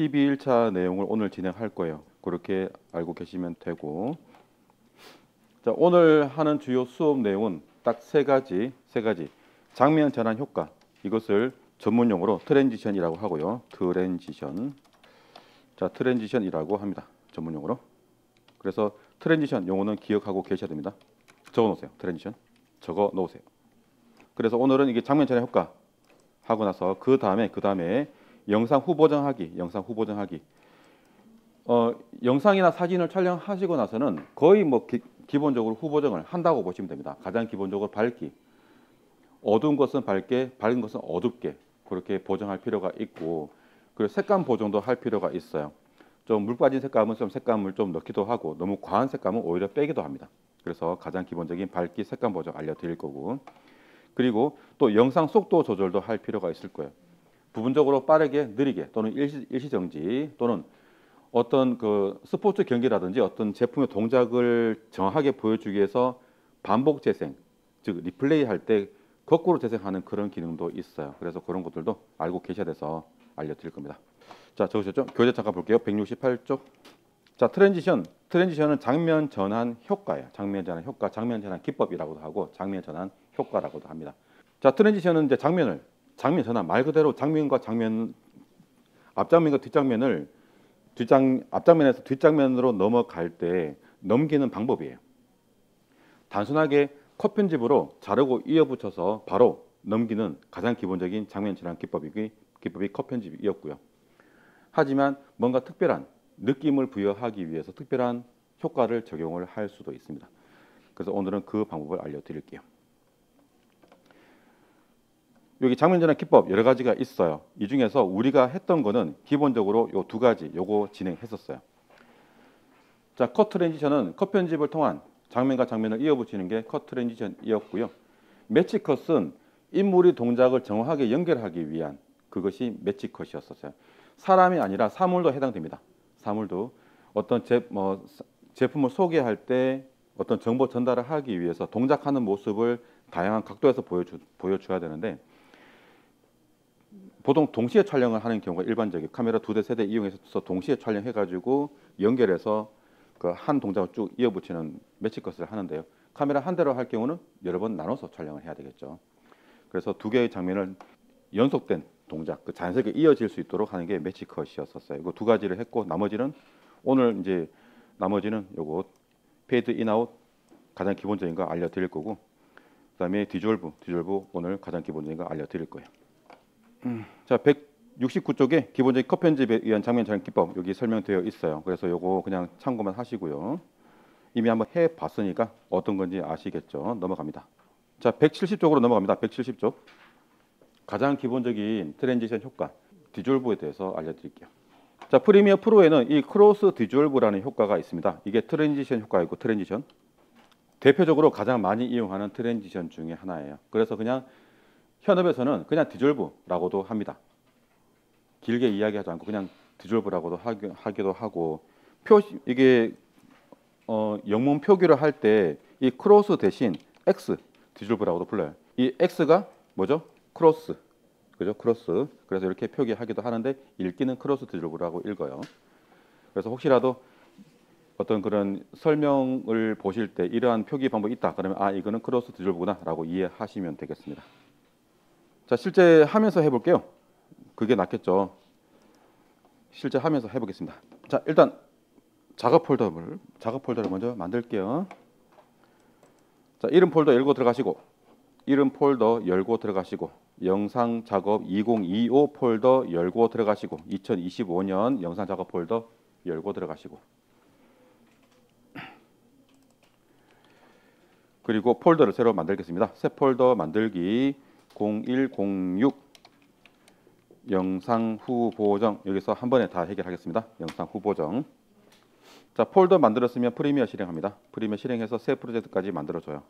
12일차 내용을 오늘 진행할 거예요. 그렇게 알고 계시면 되고, 자, 오늘 하는 주요 수업 내용은 딱 세 가지. 장면 전환 효과, 이것을 전문용어로 트랜지션이라고 하고요. 트랜지션이라고 합니다. 전문용어로. 그래서 트랜지션 용어는 기억하고 계셔야 됩니다. 적어 놓으세요. 트랜지션 적어 놓으세요. 그래서 오늘은 이게 장면 전환 효과 하고 나서 그 다음에 영상 후보정하기. 영상이나 사진을 촬영하시고 나서는 거의 뭐 기본적으로 후보정을 한다고 보시면 됩니다. 가장 기본적으로 밝기, 어두운 것은 밝게, 밝은 것은 어둡게 그렇게 보정할 필요가 있고, 그리고 색감 보정도 할 필요가 있어요. 좀 물 빠진 색감은 좀 색감을 좀 넣기도 하고, 너무 과한 색감은 오히려 빼기도 합니다. 그래서 가장 기본적인 밝기, 색감 보정 알려드릴 거고, 그리고 또 영상 속도 조절도 할 필요가 있을 거예요. 부분적으로 빠르게, 느리게, 또는 일시정지, 또는 어떤 그 스포츠 경기라든지 어떤 제품의 동작을 정확하게 보여주기 위해서 반복 재생, 즉 리플레이 할 때 거꾸로 재생하는 그런 기능도 있어요. 그래서 그런 것들도 알고 계셔야 돼서 알려드릴 겁니다. 자, 적으셨죠? 교재 잠깐 볼게요. 168쪽. 자, 트랜지션은 장면 전환 효과예요. 장면 전환 효과, 장면 전환 기법이라고도 하고 장면 전환 효과라고도 합니다. 자, 트랜지션은 이제 장면 전환, 말 그대로 장면과 장면, 앞장면과 뒷장면을 앞장면에서 뒷장면으로 넘어갈 때 넘기는 방법이에요. 단순하게 컷 편집으로 자르고 이어붙여서 바로 넘기는 가장 기본적인 장면 전환 기법이 컷 편집이었고요. 하지만 뭔가 특별한 느낌을 부여하기 위해서 특별한 효과를 적용을 할 수도 있습니다. 그래서 오늘은 그 방법을 알려드릴게요. 여기 장면 전환 기법 여러 가지가 있어요. 이 중에서 우리가 했던 거는 기본적으로 요 두 가지 요거 진행했었어요. 자, 컷 트랜지션은 컷 편집을 통한 장면과 장면을 이어붙이는 게 컷 트랜지션이었고요. 매치 컷은 인물이 동작을 정확하게 연결하기 위한 그것이 매치 컷이었었어요. 사람이 아니라 사물도 해당됩니다. 사물도 어떤 제품을 소개할 때 어떤 정보 전달을 하기 위해서 동작하는 모습을 다양한 각도에서 보여줘야 되는데, 보통 동시에 촬영을 하는 경우가 일반적이에요. 카메라 2대, 3대 이용해서 동시에 촬영해가지고 연결해서 그 한 동작을 쭉 이어붙이는 매치컷을 하는데요. 카메라 한 대로 할 경우는 여러 번 나눠서 촬영을 해야 되겠죠. 그래서 두 개의 장면을 연속된 동작, 그 자연스럽게 이어질 수 있도록 하는 게 매치컷이었었어요. 이거 두 가지를 했고, 나머지는 요거 페이드 인아웃 가장 기본적인 거 알려드릴 거고, 그다음에 디졸브 오늘 가장 기본적인 거 알려드릴 거예요. 자, 169쪽에 기본적인 컷 편집에 의한 장면 전환 기법 여기 설명되어 있어요. 그래서 요거 그냥 참고만 하시고요. 이미 한번 해봤으니까 어떤 건지 아시겠죠? 넘어갑니다. 자, 170쪽으로 넘어갑니다. 170쪽. 가장 기본적인 트랜지션 효과, 디졸브에 대해서 알려드릴게요. 자, 프리미어 프로에는 이 크로스 디졸브라는 효과가 있습니다. 이게 트랜지션 효과이고, 트랜지션 대표적으로 가장 많이 이용하는 트랜지션 중에 하나예요. 그래서 그냥 현업에서는 그냥 디졸브라고도 합니다. 길게 이야기하지 않고 그냥 디졸브라고도 하기도 하고, 이게 영문 표기를 할 때 이 크로스 대신 X 디졸브라고도 불러요. 이 X가 뭐죠? 크로스, 그죠? 크로스. 그래서 이렇게 표기하기도 하는데 읽기는 크로스 디졸브라고 읽어요. 그래서 혹시라도 어떤 그런 설명을 보실 때 이러한 표기 방법이 있다 그러면 아, 이거는 크로스 디졸브구나라고 이해하시면 되겠습니다. 자, 실제 하면서 해볼게요. 그게 낫겠죠. 실제 하면서 해보겠습니다. 자, 일단 작업 폴더를 먼저 만들게요. 자, 이름 폴더 열고 들어가시고, 영상 작업 2025 폴더 열고 들어가시고, 2025년 영상 작업 폴더 열고 들어가시고, 그리고 폴더를 새로 만들겠습니다. 새 폴더 만들기 0106 영상 후보정. 여기서 한 번에 다 해결하겠습니다. 영상 후보정. 자, 폴더 만들었으면 프리미어 실행합니다. 프리미어 실행해서 새 프로젝트까지 만들어줘요.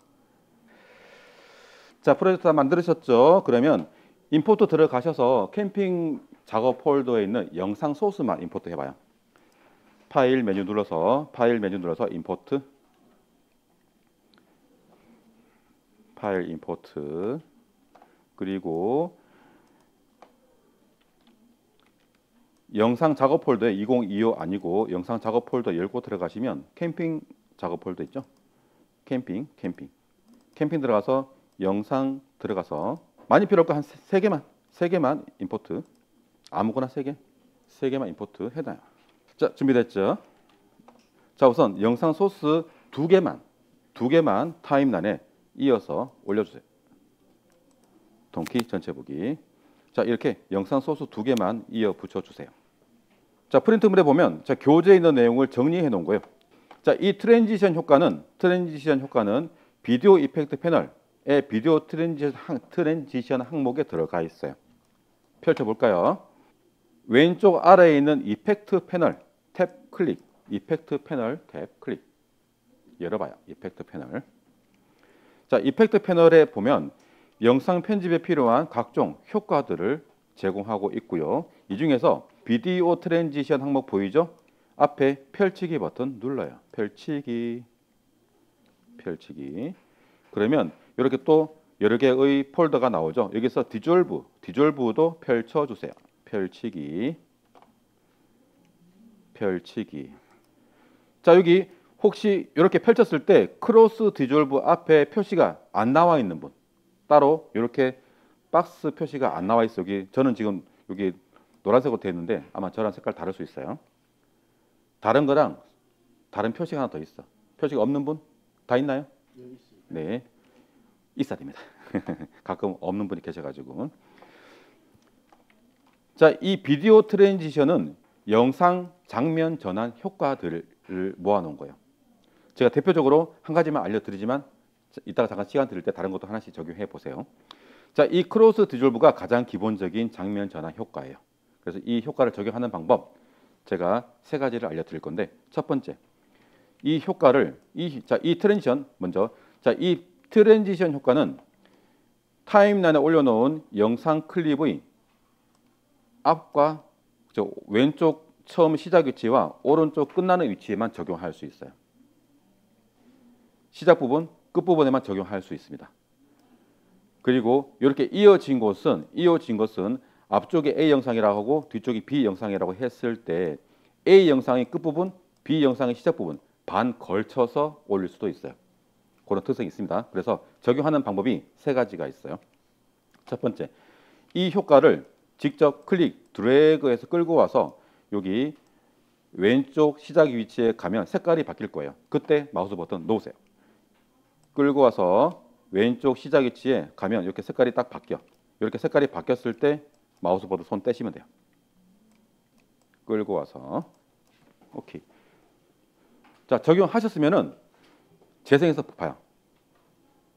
자, 프로젝트 다 만들으셨죠? 그러면 임포트 들어가셔서 캠핑 작업 폴더에 있는 영상 소스만 임포트 해봐요. 파일 메뉴 눌러서 임포트, 파일 임포트, 그리고 영상 작업 폴더에 2025 아니고 영상 작업 폴더 열고 들어가시면 캠핑 작업 폴더 있죠? 캠핑 들어가서 영상 들어가서 많이 필요 없고 한 세 개만 임포트. 아무거나 세 개만 임포트 해놔요. 자, 준비됐죠? 자, 우선 영상 소스 두 개만 타임라인에 이어서 올려주세요. 동키 전체 보기. 자, 이렇게 영상 소스 두 개만 이어 붙여주세요. 자, 프린트물에 보면 자, 교재에 있는 내용을 정리해 놓은 거예요. 자, 이 트랜지션 효과는 비디오 이펙트 패널의 비디오 트랜지션 항목에 들어가 있어요. 펼쳐볼까요? 왼쪽 아래에 있는 이펙트 패널 탭 클릭, 이펙트 패널 탭 클릭. 열어봐요. 이펙트 패널. 자, 이펙트 패널에 보면 영상 편집에 필요한 각종 효과들을 제공하고 있고요. 이 중에서 비디오 트랜지션 항목 보이죠? 앞에 펼치기 버튼 눌러요. 펼치기. 그러면 이렇게 또 여러 개의 폴더가 나오죠. 여기서 디졸브도 펼쳐주세요. 펼치기. 자, 여기 혹시 이렇게 펼쳤을 때 크로스 디졸브 앞에 표시가 안 나와 있는 분, 따로 이렇게 박스 표시가 안 나와 있어. 저는 지금 여기 노란색으로 되어 있는데 아마 저랑 색깔 다를 수 있어요. 다른 거랑 다른 표시가 하나 더 있어. 표시가 없는 분 다 있나요? 네, 있어야 됩니다. 가끔 없는 분이 계셔가지고. 자, 이 비디오 트랜지션은 영상 장면 전환 효과들을 모아놓은 거예요. 제가 대표적으로 한 가지만 알려드리지만 이따가 잠깐 시간 드릴 때 다른 것도 하나씩 적용해 보세요. 자, 이 크로스 디졸브가 가장 기본적인 장면 전환 효과예요. 그래서 이 효과를 적용하는 방법 제가 세 가지를 알려드릴 건데, 첫 번째, 이 효과를 이 트랜지션 먼저. 자, 이 트랜지션 효과는 타임라인에 올려놓은 영상 클립의 앞과 왼쪽 처음 시작 위치와 오른쪽 끝나는 위치에만 적용할 수 있어요. 시작 부분, 끝 부분에만 적용할 수 있습니다. 그리고 이렇게 이어진 것은 앞쪽에 A 영상이라고 하고 뒤쪽이 B 영상이라고 했을 때 A 영상의 끝부분, B 영상의 시작 부분 반 걸쳐서 올릴 수도 있어요. 그런 특성이 있습니다. 그래서 적용하는 방법이 세 가지가 있어요. 첫 번째, 이 효과를 직접 클릭, 드래그해서 끌고 와서 여기 왼쪽 시작 위치에 가면 색깔이 바뀔 거예요. 그때 마우스 버튼 놓으세요. 끌고 와서 왼쪽 시작 위치에 가면 이렇게 색깔이 딱 바뀌어. 이렇게 색깔이 바뀌었을 때 마우스 버튼 손 떼시면 돼요. 끌고 와서 오케이. 자, 적용하셨으면은 재생해서 봐요.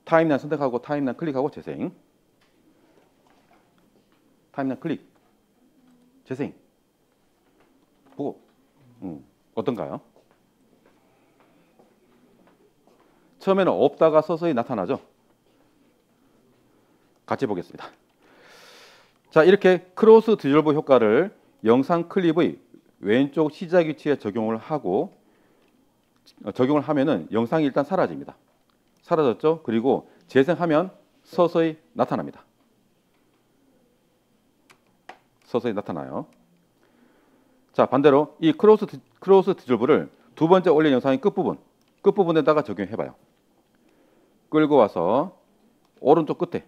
타임라인 선택하고 타임라인 클릭하고 재생. 타임라인 클릭. 재생. 보고 어떤가요? 처음에는 없다가 서서히 나타나죠. 같이 보겠습니다. 자, 이렇게 크로스 디졸브 효과를 영상 클립의 왼쪽 시작 위치에 적용을 하면은 영상이 일단 사라집니다. 사라졌죠? 그리고 재생하면 서서히 나타납니다. 서서히 나타나요. 자, 반대로 이 크로스 디졸브를 두 번째 올린 영상의 끝부분에다가 적용해봐요. 끌고 와서 오른쪽 끝에,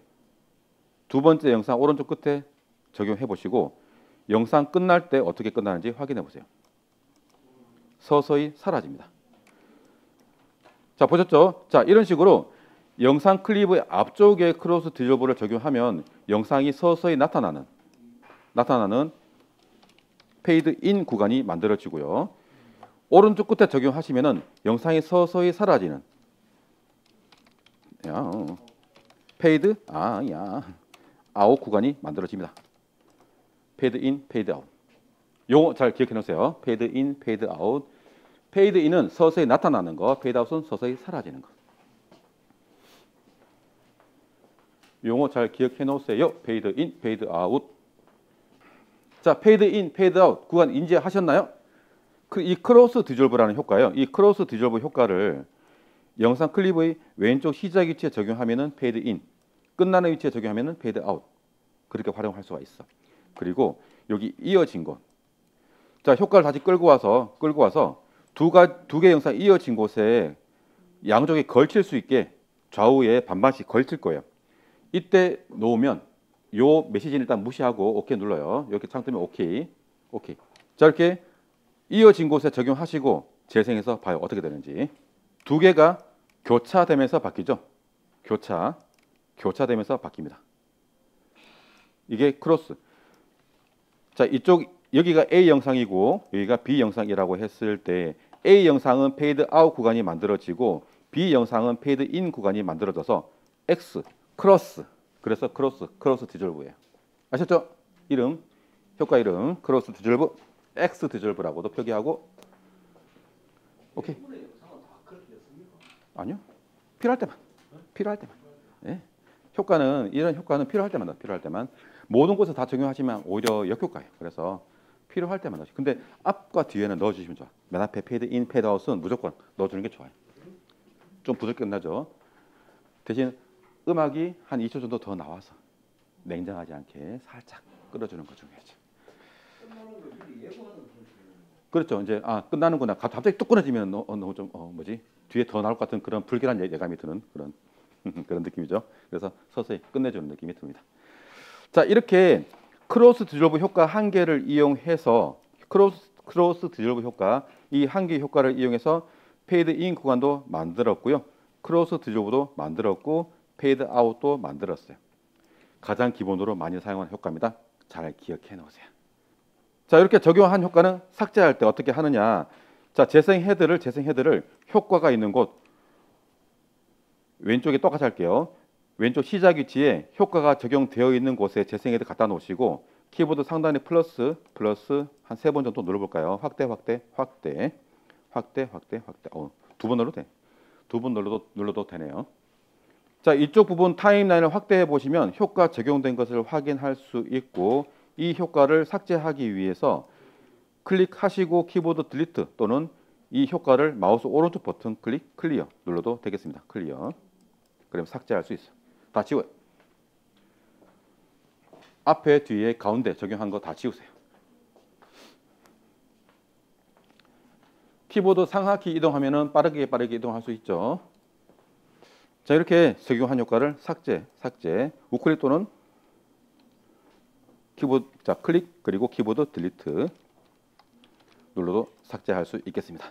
두 번째 영상 오른쪽 끝에 적용해보시고 영상 끝날 때 어떻게 끝나는지 확인해보세요. 서서히 사라집니다. 자, 보셨죠? 자, 이런 식으로 영상 클립의 앞쪽에 크로스 디졸브를 적용하면 영상이 서서히 나타나는 페이드 인 구간이 만들어지고요. 오른쪽 끝에 적용하시면은 영상이 서서히 사라지는 페이드 아웃 구간이 만들어집니다. 페이드 인, 페이드 아웃. 용어 잘 기억해 놓으세요. 페이드 인, 페이드 아웃. 페이드 인은 서서히 나타나는 거, 페이드 아웃은 서서히 사라지는 거. 용어 잘 기억해 놓으세요. 페이드 인, 페이드 아웃. 자, 페이드 인, 페이드 아웃 구간 인지하셨나요? 이 크로스 디졸브라는 효과예요. 이 크로스 디졸브 효과를 영상 클립의 왼쪽 시작 위치에 적용하면은 페이드 인, 끝나는 위치에 적용하면은 페이드 아웃. 그렇게 활용할 수가 있어. 그리고 여기 이어진 것, 자, 효과를 다시 끌고 와서 두 개 영상 이어진 곳에 양쪽에 걸칠 수 있게 좌우에 반반씩 걸칠 거예요. 이때 놓으면 요 메시지는 일단 무시하고 오케이 눌러요. 이렇게 상태면 오케이. 오케이. 자, 이렇게 이어진 곳에 적용하시고 재생해서 봐요. 어떻게 되는지. 두 개가 교차되면서 바뀌죠. 교차되면서 바뀝니다. 이게 크로스. 자, 이쪽 여기가 A 영상이고 여기가 B 영상이라고 했을 때 A 영상은 페이드 아웃 구간이 만들어지고 B 영상은 페이드 인 구간이 만들어져서 X 크로스. 그래서 크로스 디졸브예요. 아셨죠? 이름, 효과 이름 크로스 디졸브, X 디졸브라고도 표기하고. 오케이. 아니요. 필요할 때만. 네. 이런 효과는 필요할 때만. 모든 곳에 다 적용하시면 오히려 역효과예요. 그래서 필요할 때만 넣으시고. 근데 앞과 뒤에는 넣어주시면 좋아. 맨 앞에 페이드 인, 페이드 아웃은 무조건 넣어주는 게 좋아요. 좀 부드럽게 끝나죠. 대신 음악이 한 2초 정도 더 나와서 냉정하지 않게 살짝 끌어주는 거 중요하죠. 그렇죠. 이제 끝나는구나. 갑자기 뚝 끊어지면 너무 좀 뒤에 더 나올 것 같은 그런 불길한 예감이 드는 그런 그런 느낌이죠. 그래서 서서히 끝내주는 느낌이 듭니다. 자, 이렇게 크로스 디졸브 효과 한 개를 이용해서 크로스 디졸브 효과 이 한 개 효과를 이용해서 페이드 인 구간도 만들었고요. 크로스 디졸브도 만들었고 페이드 아웃도 만들었어요. 가장 기본으로 많이 사용하는 효과입니다. 잘 기억해 놓으세요. 자, 이렇게 적용한 효과는 삭제할 때 어떻게 하느냐. 자, 재생 헤드를 효과가 있는 곳 왼쪽에 똑같이 할게요. 왼쪽 시작 위치에 효과가 적용되어 있는 곳에 재생 헤드 갖다 놓으시고 키보드 상단에 플러스 한 3번 정도 눌러볼까요? 확대. 두 번 눌러도 돼. 두 번 눌러도 되네요. 자, 이쪽 부분 타임라인을 확대해 보시면 효과 적용된 것을 확인할 수 있고 이 효과를 삭제하기 위해서 클릭하시고 키보드 딜리트 또는 이 효과를 마우스 오른쪽 버튼 클리어 눌러도 되겠습니다. 클리어. 그럼 삭제할 수 있어. 다 지워요. 앞에 뒤에 가운데 적용한 거 다 지우세요. 키보드 상하키 이동하면은 빠르게 이동할 수 있죠. 자, 이렇게 적용한 효과를 삭제, 우클릭 또는 키보드 클릭 그리고 키보드 딜리트 눌러도 삭제할 수 있겠습니다.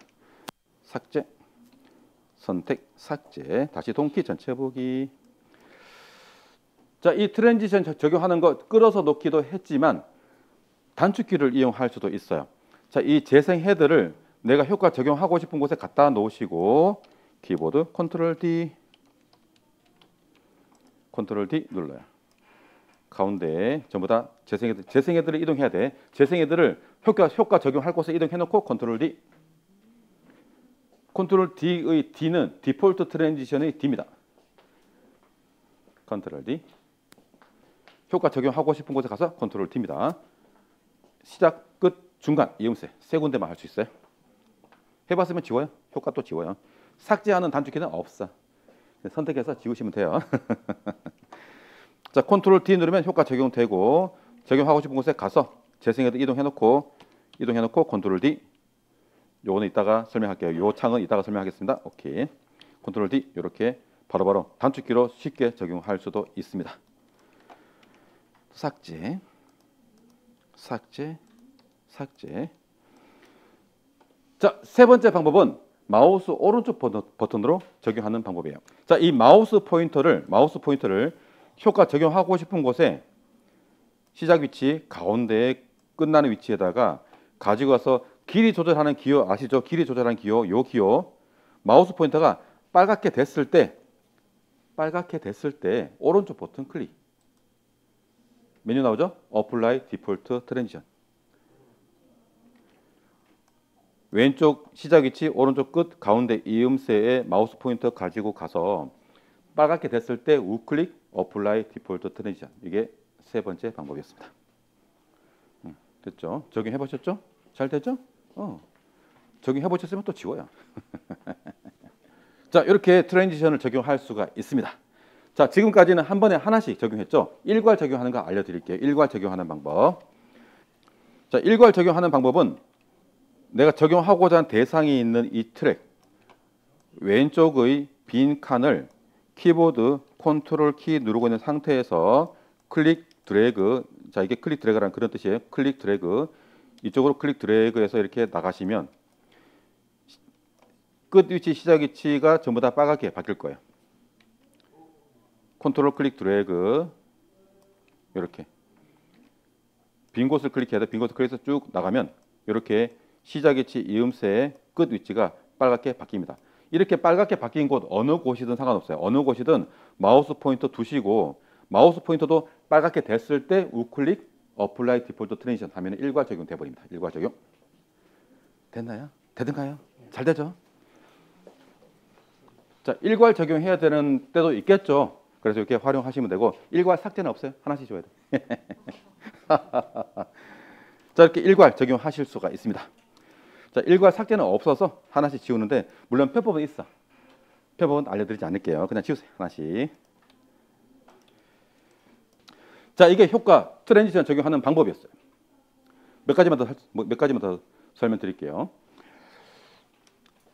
삭제, 선택, 삭제, 다시 동키 전체 보기. 자, 이 트랜지션 적용하는 거 끌어서 놓기도 했지만 단축키를 이용할 수도 있어요. 자, 이 재생 헤드를 내가 효과 적용하고 싶은 곳에 갖다 놓으시고 키보드 컨트롤 D 눌러요. 가운데 전부 다 재생 헤드를 이동해야 돼. 재생 헤드를 효과 적용할 곳에 이동해 놓고 컨트롤 D. 컨트롤 D의 D는 디폴트 트랜지션의 D입니다. 컨트롤 D. 효과 적용하고 싶은 곳에 가서 컨트롤 T입니다. 시작, 끝, 중간, 이음새 세 군데만 할 수 있어요. 해봤으면 지워요. 효과 또 지워요. 삭제하는 단축키는 없어. 선택해서 지우시면 돼요. 자, 컨트롤 D 누르면 효과 적용되고 적용하고 싶은 곳에 가서 재생헤드 이동해놓고 컨트롤 D. 요거는 이따가 설명할게요. 요 창은 이따가 설명하겠습니다. 오케이. 컨트롤 D 이렇게 바로바로 단축키로 쉽게 적용할 수도 있습니다. 삭제. 자, 세 번째 방법은 마우스 오른쪽 버튼으로 적용하는 방법이에요. 자, 이 마우스 포인터를 효과 적용하고 싶은 곳에 시작 위치 가운데에 끝나는 위치에다가 가지고 와서 길이 조절하는 기호 아시죠? 길이 조절하는 기호, 요 기호. 마우스 포인터가 빨갛게 됐을 때 오른쪽 버튼 클릭. 메뉴 나오죠? Apply Default Transition. 왼쪽 시작 위치, 오른쪽 끝, 가운데 이음새에 마우스 포인터 가지고 가서 빨갛게 됐을 때 우클릭 Apply Default Transition. 이게 세 번째 방법이었습니다. 됐죠? 적용해 보셨죠? 잘 됐죠? 적용해 보셨으면 또 지워요. 자, 이렇게 트랜지션을 적용할 수가 있습니다. 자, 지금까지는 한 번에 하나씩 적용했죠? 일괄 적용하는 거 알려드릴게요. 일괄 적용하는 방법. 자, 일괄 적용하는 방법은 내가 적용하고자 하는 대상이 있는 이 트랙 왼쪽의 빈 칸을 키보드 컨트롤 키 누르고 있는 상태에서 클릭 드래그, 자 이게 클릭 드래그라는 그런 뜻이에요. 클릭 드래그, 이쪽으로 클릭 드래그해서 이렇게 나가시면 끝 위치, 시작 위치가 전부 다 빨갛게 바뀔 거예요. 컨트롤 클릭 드래그, 이렇게 빈 곳을 클릭해서 빈 곳을 클릭해서 쭉 나가면 이렇게 시작 위치, 이음새의 끝 위치가 빨갛게 바뀝니다. 이렇게 빨갛게 바뀐 곳 어느 곳이든 상관없어요. 어느 곳이든 마우스 포인터 두시고, 마우스 포인터도 빨갛게 됐을 때 우클릭 어플라이 디폴트 트랜지션 하면 일괄 적용돼 버립니다. 일괄 적용. 됐나요? 되든가요? 잘 되죠? 자, 일괄 적용해야 되는 때도 있겠죠. 그래서 이렇게 활용하시면 되고, 일괄 삭제는 없어요. 하나씩 줘야 돼. 자, 이렇게 일괄 적용하실 수가 있습니다. 자, 일괄 삭제는 없어서 하나씩 지우는데, 물론 편법은 있어. 편법은 알려드리지 않을게요. 그냥 지우세요. 하나씩. 자, 이게 효과 트랜지션 적용하는 방법이었어요. 몇 가지만 더 설명드릴게요.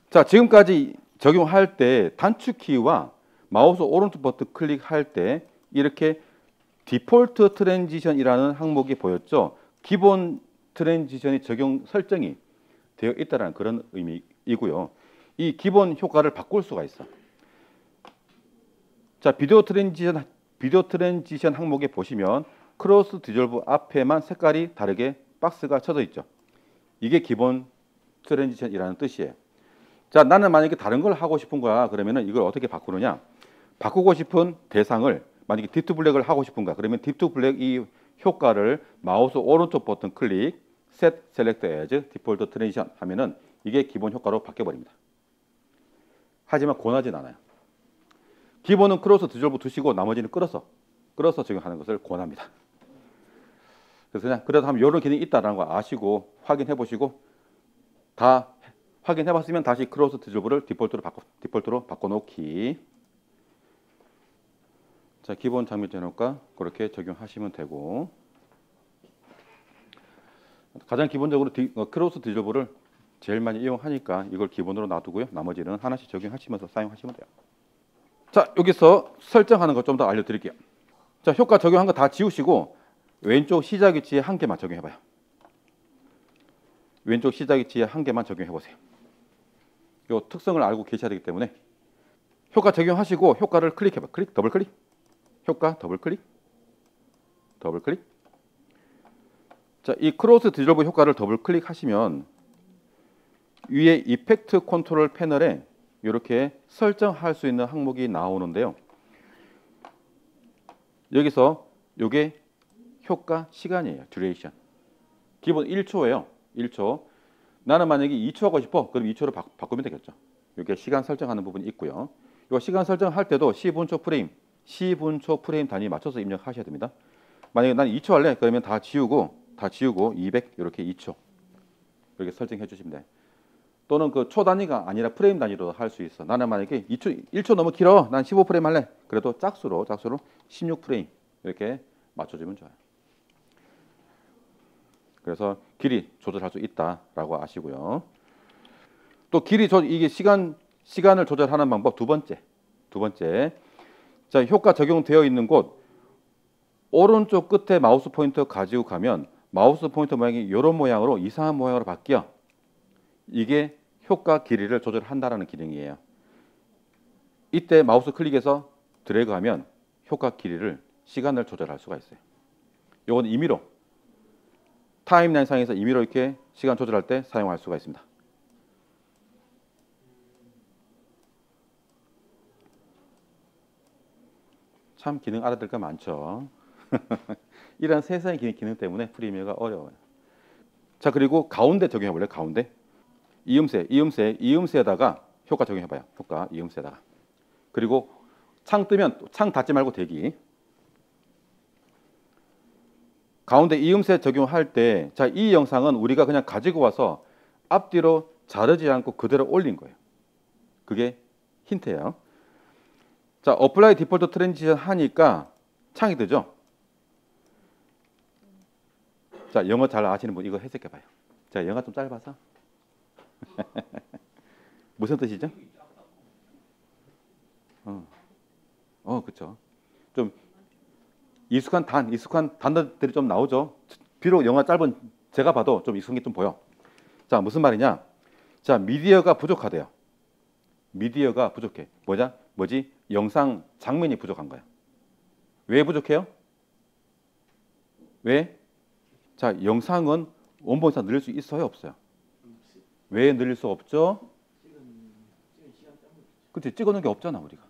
자, 지금까지 적용할 때 단축키와 마우스 오른쪽 버튼 클릭할 때 이렇게 디폴트 트랜지션이라는 항목이 보였죠. 기본 트랜지션이 적용 설정이 되어 있다는 그런 의미이고요. 이 기본 효과를 바꿀 수가 있어. 자, 비디오 트랜지션 항목에 보시면 크로스 디졸브 앞에만 색깔이 다르게 박스가 쳐져 있죠. 이게 기본 트랜지션이라는 뜻이에요. 자, 나는 만약에 다른 걸 하고 싶은 거야. 그러면은 이걸 어떻게 바꾸느냐? 바꾸고 싶은 대상을 만약에 딥2 블랙을 하고 싶은가? 그러면 딥2 블랙 이 효과를 마우스 오른쪽 버튼 클릭, Set Select As Default Transition 하면은 이게 기본 효과로 바뀌어 버립니다. 하지만 권하진 않아요. 기본은 크로스 디졸브 두시고 나머지는 끌어서 적용하는 것을 권합니다. 그래서 그냥 그래도 하면 이런 기능이 있다는 거 아시고 확인해 보시고, 다 확인해 봤으면 다시 크로스 디졸브를 디폴트로 바꿔놓기. 자, 기본 장면 제어효과 그렇게 적용하시면 되고, 가장 기본적으로 크로스 디졸브를 제일 많이 이용하니까 이걸 기본으로 놔두고요. 나머지는 하나씩 적용하시면서 사용하시면 돼요. 자, 여기서 설정하는 거 좀 더 알려드릴게요. 자, 효과 적용한 거 다 지우시고 왼쪽 시작 위치에 한 개만 적용해봐요. 왼쪽 시작 위치에 한 개만 적용해보세요. 이 특성을 알고 계셔야 되기 때문에 효과 적용하시고 효과를 클릭해봐. 클릭, 더블 클릭. 효과, 더블 클릭. 더블 클릭. 자, 이 크로스 디졸브 효과를 더블 클릭하시면 위에 이펙트 컨트롤 패널에 이렇게 설정할 수 있는 항목이 나오는데요. 여기서 이게 효과 시간이에요. 듀레이션. 기본 1초예요. 1초. 나는 만약에 2초 하고 싶어. 그럼 2초로 바꾸면 되겠죠. 이렇게 시간 설정하는 부분이 있고요. 이 시간 설정할 때도 10분초 프레임 단위 맞춰서 입력하셔야 됩니다. 만약에 난 2초 할래. 그러면 다 지우고 200 이렇게 2초 이렇게 설정해 주시면 돼요. 또는 그 초 단위가 아니라 프레임 단위로 할 수 있어. 나는 만약에 1초 너무 길어. 난 15프레임 할래. 그래도 짝수로 16프레임 이렇게 맞춰주면 좋아요. 그래서 길이 조절할 수 있다라고 아시고요. 또 이게 시간을 조절하는 방법 두 번째. 자, 효과 적용되어 있는 곳 오른쪽 끝에 마우스 포인터 가지고 가면 마우스 포인터 모양이 이런 모양으로 이상한 모양으로 바뀌어. 이게 효과 길이를 조절한다라는 기능이에요. 이때 마우스 클릭해서 드래그하면 효과 길이를 시간을 조절할 수가 있어요. 이건 임의로 타임라인 상에서 임의로 이렇게 시간 조절할 때 사용할 수가 있습니다. 참 기능 알아들 거 많죠. 이런 세세한 기능 때문에 프리미어가 어려워요. 자, 그리고 가운데 적용해 볼래요? 가운데 이음새에다가 효과 적용해 봐요. 효과 이음새에다가. 그리고 창 뜨면 창 닫지 말고 대기. 가운데 이음새 적용할 때, 자, 이 영상은 우리가 그냥 가지고 와서 앞뒤로 자르지 않고 그대로 올린 거예요. 그게 힌트예요. 자, 어플라이 디폴트 트랜지션 하니까 창이 뜨죠. 자, 영어 잘 아시는 분 이거 해석해 봐요. 자, 영어 좀 짧아서 무슨 뜻이죠? 그렇죠. 좀 익숙한 단어들이 좀 나오죠. 비록 영화 짧은 제가 봐도 좀 익숙한 게 좀 보여. 자, 무슨 말이냐? 자, 미디어가 부족하대요. 미디어가 부족해. 뭐지? 영상 장면이 부족한 거야. 왜 부족해요? 왜? 자, 영상은 원본 이상 늘릴 수 있어요, 없어요? 왜 늘릴 수 없죠? 그치, 찍어놓은 게 없잖아, 우리가.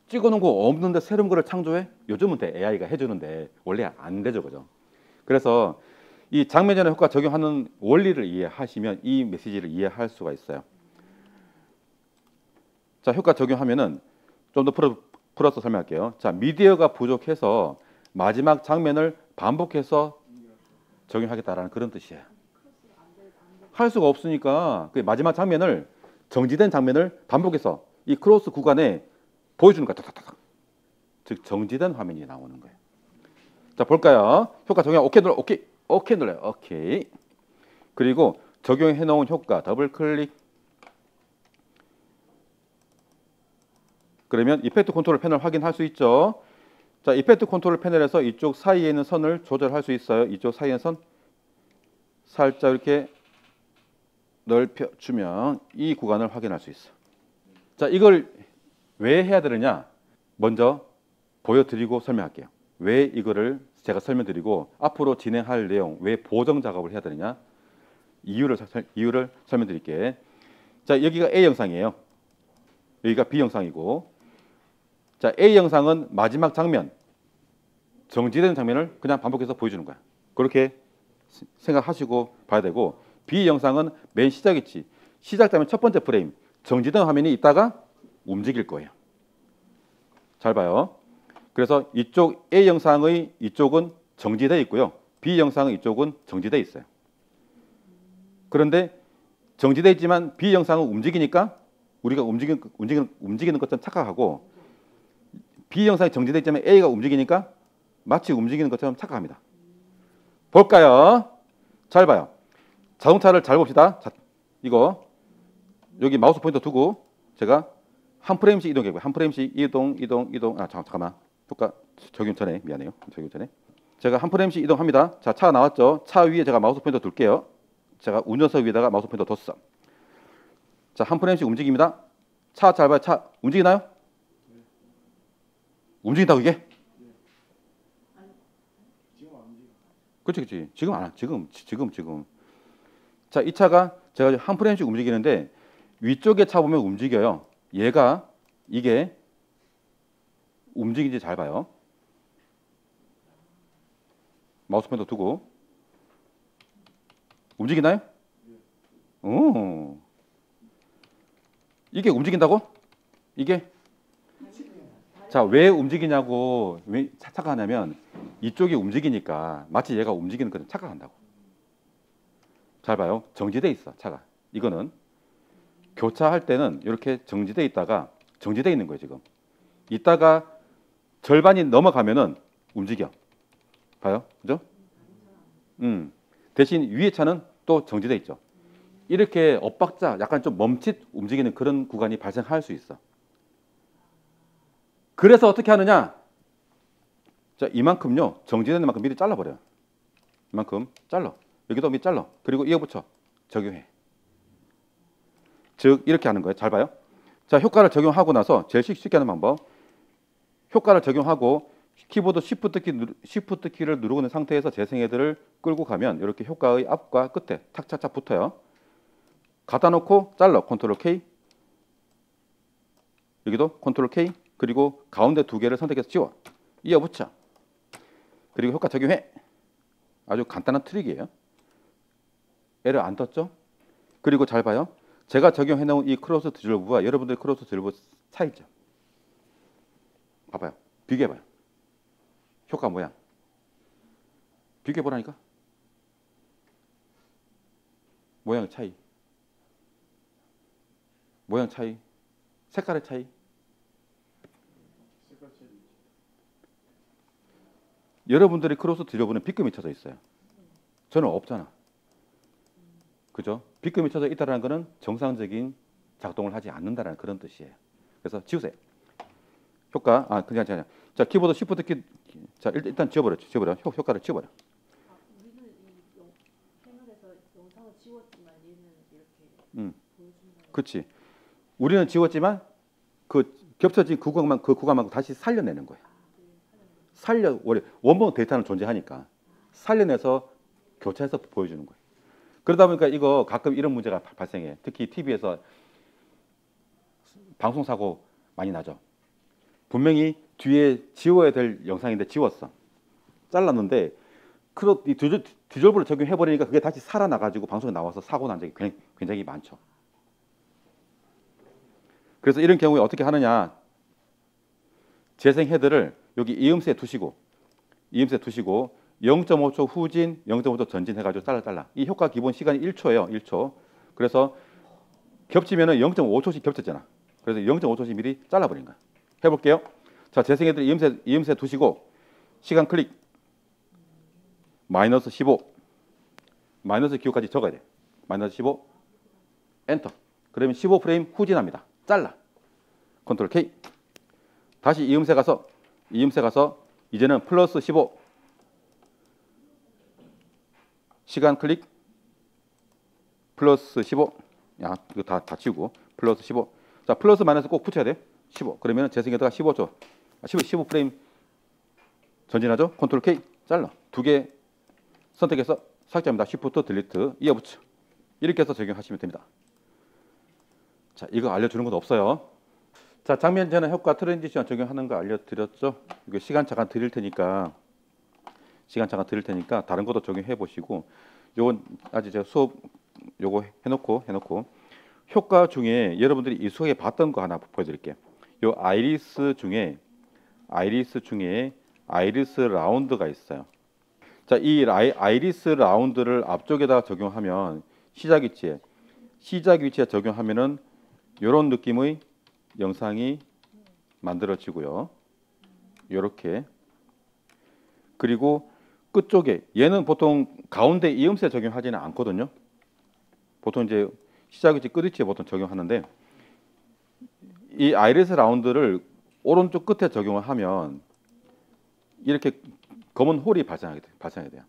찍어놓은 거 없는데 새로운 거를 창조해? 요즘은 AI가 해주는데 원래 안 되죠, 그죠? 그래서 이 장면 전환 효과 적용하는 원리를 이해하시면 이 메시지를 이해할 수가 있어요. 자, 효과 적용하면은 좀 더 풀어서 설명할게요. 자, 미디어가 부족해서 마지막 장면을 반복해서 적용하겠다라는 그런 뜻이에요. 할 수가 없으니까 그 마지막 장면을 정지된 장면을 반복해서 이 크로스 구간에 보여주는 거야. 탁탁탁. 즉 정지된 화면이 나오는 거예요. 자, 볼까요? 효과 적용 오케이 눌러. 오케이 눌러요. 오케이. 그리고 적용해 놓은 효과 더블 클릭. 그러면 이펙트 컨트롤 패널 확인할 수 있죠. 자, 이펙트 컨트롤 패널에서 이쪽 사이에 있는 선을 조절할 수 있어요. 이쪽 사이에 있는 선 살짝 이렇게 넓혀주면 이 구간을 확인할 수 있어. 자, 이걸 왜 해야 되느냐? 먼저 보여드리고 설명할게요. 왜 이거를 제가 설명드리고 앞으로 진행할 내용, 왜 보정 작업을 해야 되느냐? 이유를 설명드릴게. 자, 여기가 A 영상이에요. 여기가 B 영상이고, 자, A 영상은 마지막 장면, 정지되는 장면을 그냥 반복해서 보여주는 거야. 그렇게 생각하시고 봐야 되고, B 영상은 맨 시작이지. 시작되면 첫 번째 프레임, 정지된 화면이 있다가 움직일 거예요. 잘 봐요. 그래서 이쪽 A 영상의 이쪽은 정지되어 있고요. B 영상의 이쪽은 정지되어 있어요. 그런데 정지되어 있지만 B 영상은 움직이니까 우리가 움직이는 것처럼 착각하고, B 영상이 정지되어 있지만 A가 움직이니까 마치 움직이는 것처럼 착각합니다. 볼까요? 잘 봐요. 자동차를 잘 봅시다. 자, 이거 여기 마우스 포인터 두고 제가 한 프레임씩 이동해봐요. 한 프레임씩 이동. 잠깐만. 효과 적용 전에 미안해요. 적용 전에 제가 한 프레임씩 이동합니다. 자, 차가 나왔죠. 차 위에 제가 마우스 포인터 둘게요. 제가 운전석 위에다가 마우스 포인터 뒀어. 자, 한 프레임씩 움직입니다. 차 잘 봐요. 차 움직이나요? 움직인다고 이게? 그렇지. 지금 안 와. 지금. 자, 이 차가 제가 한 프레임씩 움직이는데 위쪽에 차 보면 움직여요. 이게 움직이는지 잘 봐요. 마우스 포인터 두고 움직이나요? 오. 이게 움직인다고? 이게? 자, 왜 움직이냐고 왜 착각하냐면 이쪽이 움직이니까 마치 얘가 움직이는 것처럼 착각한다고. 잘 봐요. 정지돼 있어, 차가. 이거는 교차할 때는 이렇게 정지돼 있다가 정지돼 있는 거예요, 지금. 이따가 절반이 넘어가면은 움직여. 봐요. 그죠? 대신 위에 차는 또 정지돼 있죠. 이렇게 엇박자, 약간 좀 멈칫 움직이는 그런 구간이 발생할 수 있어. 그래서 어떻게 하느냐? 자, 이만큼요. 정지되는 만큼 미리 잘라버려요. 이만큼 잘라. 여기도 미리 잘라. 그리고 이어붙여. 적용해. 즉 이렇게 하는 거예요. 잘 봐요. 자, 효과를 적용하고 나서 제일 쉽게 하는 방법. 효과를 적용하고 키보드 Shift 키를 누르고 있는 상태에서 재생 헤드를 끌고 가면 이렇게 효과의 앞과 끝에 탁착착 붙어요. 갖다 놓고 잘라. 컨트롤 K. 여기도 컨트롤 K. 그리고 가운데 두 개를 선택해서 지워. 이어붙여. 그리고 효과 적용해. 아주 간단한 트릭이에요. 에러 안 떴죠? 그리고 잘 봐요. 제가 적용해 놓은 이 크로스 드리블과 여러분들 크로스 드리블 차이죠. 봐봐요. 비교해봐요. 효과 모양. 비교해보라니까. 모양 차이. 모양 차이. 색깔의 차이. 여러분들이 크로스 드리블은 B급이 쳐져 있어요. 저는 없잖아. 그죠? B급이 쳐져 있다는 것은 정상적인 작동을 하지 않는다는 그런 뜻이에요. 그래서 지우세요. 효과 그냥 자 키보드 Shift 키 자 일단 지워버려 효과를 지워버려. 우리는 이 패널에서 영상을 지웠지만 얘는 이렇게 보여준다. 그렇지. 우리는 지웠지만 그 겹쳐진 그 구간만 다시 살려내는 거야. 원본 데이터는 존재하니까 살려내서 교차해서 보여주는 거예요. 그러다 보니까 이거 가끔 이런 문제가 발생해. 특히 TV에서 방송사고 많이 나죠. 분명히 뒤에 지워야 될 영상인데 지웠어. 잘랐는데 이 디졸브를 적용해버리니까 그게 다시 살아나가지고 방송에 나와서 사고 난 적이 굉장히 많죠. 그래서 이런 경우에 어떻게 하느냐. 재생 헤드를 여기 이음새에 두시고 0.5초 후진, 0.5초 전진 해가지고 잘라. 이 효과 기본 시간이 1초예요. 1초. 그래서 겹치면은 0.5초씩 겹쳤잖아. 그래서 0.5초씩 미리 잘라버린 거야. 해볼게요. 자, 재생 헤드를 이음새 두시고 시간 클릭. 마이너스 15. 마이너스 기호까지 적어야 돼. 마이너스 15. 엔터. 그러면 15프레임 후진합니다. 잘라. 컨트롤 K. 다시 이음새 가서 이제는 플러스 15. 시간 클릭. 플러스 15. 야, 이거 다 치우고. 플러스 15. 자, 플러스 마이너스 꼭 붙여야 돼. 15. 그러면 재생헤드가 15초. 15프레임 전진하죠. 컨트롤 K. 잘라. 두 개 선택해서 삭제합니다. Shift 딜리트. 이어붙여. 이렇게 해서 적용하시면 됩니다. 자, 이거 알려주는 건 없어요. 자, 장면 전환 효과 트랜지션 적용하는 거 알려드렸죠. 이거 시간 잠깐 드릴 테니까 다른 것도 적용해 보시고, 요건 아직 제가 수업 요거 해놓고 효과 중에 여러분들이 이 수업에 봤던 거 하나 보여드릴게요. 요 아이리스 중에 아이리스 라운드가 있어요. 자, 이 아이리스 라운드를 앞쪽에다 적용하면 시작 위치에 적용하면은 이런 느낌의 영상이 만들어지고요. 이렇게. 그리고 끝쪽에 얘는 보통 가운데 이음새 적용하지는 않거든요. 보통 이제 시작 위치 끝 위치에 보통 적용하는데 이 아이리스 라운드를 오른쪽 끝에 적용을 하면 이렇게 검은 홀이 발생하게 돼요.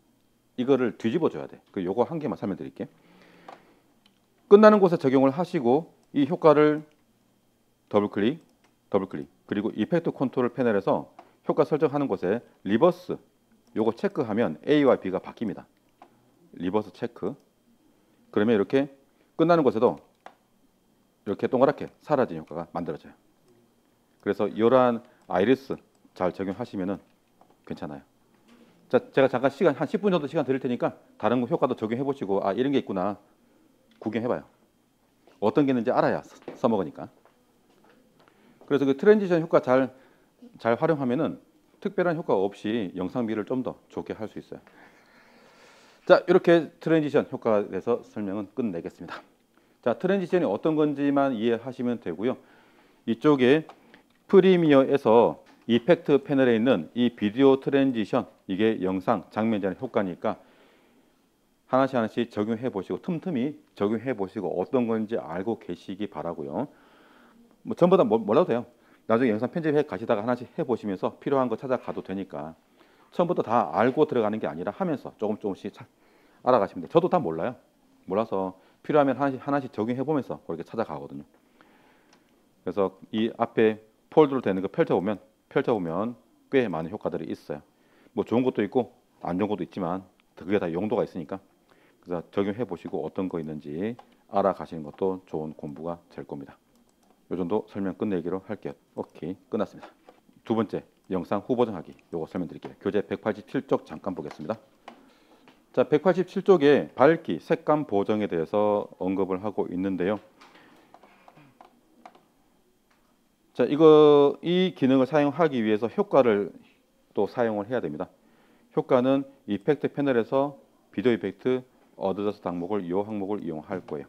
이거를 뒤집어 줘야 돼. 요거 한 개만 설명드릴게요. 끝나는 곳에 적용을 하시고 이 효과를 더블 클릭 그리고 이펙트 컨트롤 패널에서 효과 설정하는 곳에 리버스 요거 체크하면 A와 B가 바뀝니다. 리버스 체크. 그러면 이렇게 끝나는 곳에도 이렇게 동그랗게 사라진 효과가 만들어져요. 그래서 이러한 아이리스 잘 적용하시면은 괜찮아요. 자, 제가 잠깐 시간 한 10분 정도 시간 드릴 테니까 다른 거 효과도 적용해 보시고 이런 게 있구나 구경해 봐요. 어떤 게 있는지 알아야 써먹으니까. 그래서 그 트랜지션 효과 잘 활용하면은 특별한 효과 없이 영상미를 좀 더 좋게 할 수 있어요. 자, 이렇게 트랜지션 효과에 대해서 설명은 끝내겠습니다. 자, 트랜지션이 어떤 건지만 이해하시면 되고요. 이쪽에 프리미어에서 이펙트 패널에 있는 이 비디오 트랜지션, 이게 영상 장면 전환 효과니까 하나씩 적용해 보시고 틈틈이 적용해 보시고 어떤 건지 알고 계시기 바라고요. 뭐 전부 다 몰라도 돼요. 나중에 영상 편집해 가시다가 하나씩 해 보시면서 필요한 거 찾아가도 되니까 처음부터 다 알고 들어가는 게 아니라 하면서 조금씩 알아가시면 돼요. 저도 다 몰라요. 몰라서 필요하면 하나씩 적용해 보면서 그렇게 찾아가거든요. 그래서 이 앞에 폴더로 되는 거 펼쳐보면 꽤 많은 효과들이 있어요. 뭐 좋은 것도 있고 안 좋은 것도 있지만 그게 다 용도가 있으니까 그래서 적용해 보시고 어떤 거 있는지 알아가시는 것도 좋은 공부가 될 겁니다. 이 정도 설명 끝내기로 할게요. 오케이, 끝났습니다. 두 번째, 영상 후보정하기. 요거 설명드릴게요. 교재 187쪽 잠깐 보겠습니다. 자, 187쪽에 밝기, 색감 보정에 대해서 언급을 하고 있는데요. 자, 이 기능을 사용하기 위해서 효과를 또 사용을 해야 됩니다. 효과는 이펙트 패널에서 비디오 이펙트 어드저스트 항목을 이 항목을 이용할 거예요.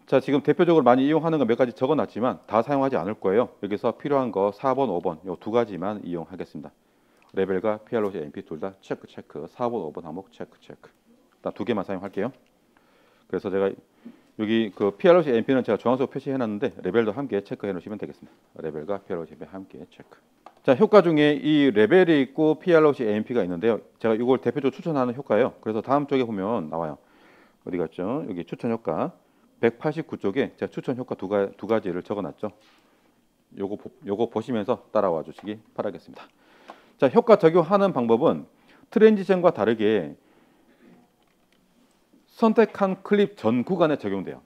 자, 지금 대표적으로 많이 이용하는 거 몇 가지 적어놨지만 다 사용하지 않을 거예요. 여기서 필요한 거 4번, 5번 요 두 가지만 이용하겠습니다. 레벨과 PROG, MP 둘 다 체크. 4번, 5번 항목 체크. 일단 두 개만 사용할게요. 그래서 제가 여기 그 PROC AMP는 제가 중앙적으로 표시해 놨는데 레벨도 함께 체크해 놓으시면 되겠습니다. 레벨과 PROC 함께 체크. 자, 효과 중에 이 레벨이 있고 PROC AMP가 있는데요. 제가 이걸 대표적으로 추천하는 효과예요. 그래서 다음 쪽에 보면 나와요. 어디 갔죠? 여기 추천 효과 189쪽에 제가 추천 효과 두 가지를 적어놨죠. 요거 보시면서 따라와 주시기 바라겠습니다. 자, 효과 적용하는 방법은 트랜지션과 다르게 선택한 클립 전 구간에 적용돼요.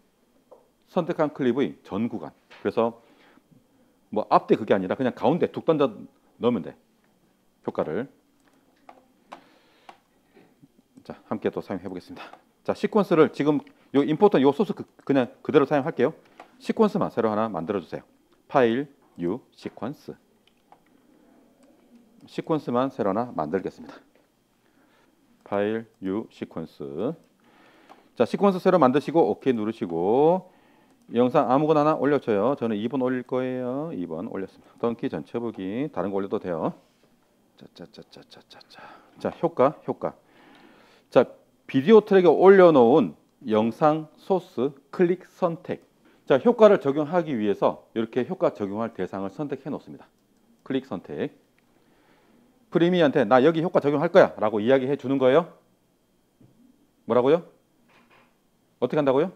선택한 클립의 전 구간. 그래서 뭐 앞뒤 그게 아니라 그냥 가운데 툭 던져 넣으면 돼. 효과를. 자, 함께 또 사용해 보겠습니다. 자, 시퀀스를 지금 요 임포트 요 소스 그냥 그대로 사용할게요. 시퀀스만 새로 하나 만들어 주세요. 파일 뉴 시퀀스. 시퀀스만 새로 하나 만들겠습니다. 파일 뉴 시퀀스. 자, 시퀀스 새로 만드시고 오케이 누르시고 영상 아무거나 하나 올려줘요. 저는 2번 올릴 거예요. 2번 올렸습니다. 던키 전체 보기 다른 거 올려도 돼요. 자, 효과. 자, 비디오 트랙에 올려놓은 영상 소스 클릭 선택. 자, 효과를 적용하기 위해서 이렇게 효과 적용할 대상을 선택해 놓습니다. 클릭 선택. 프리미한테 나 여기 효과 적용할 거야 라고 이야기해 주는 거예요. 뭐라고요? 어떻게 한다고요?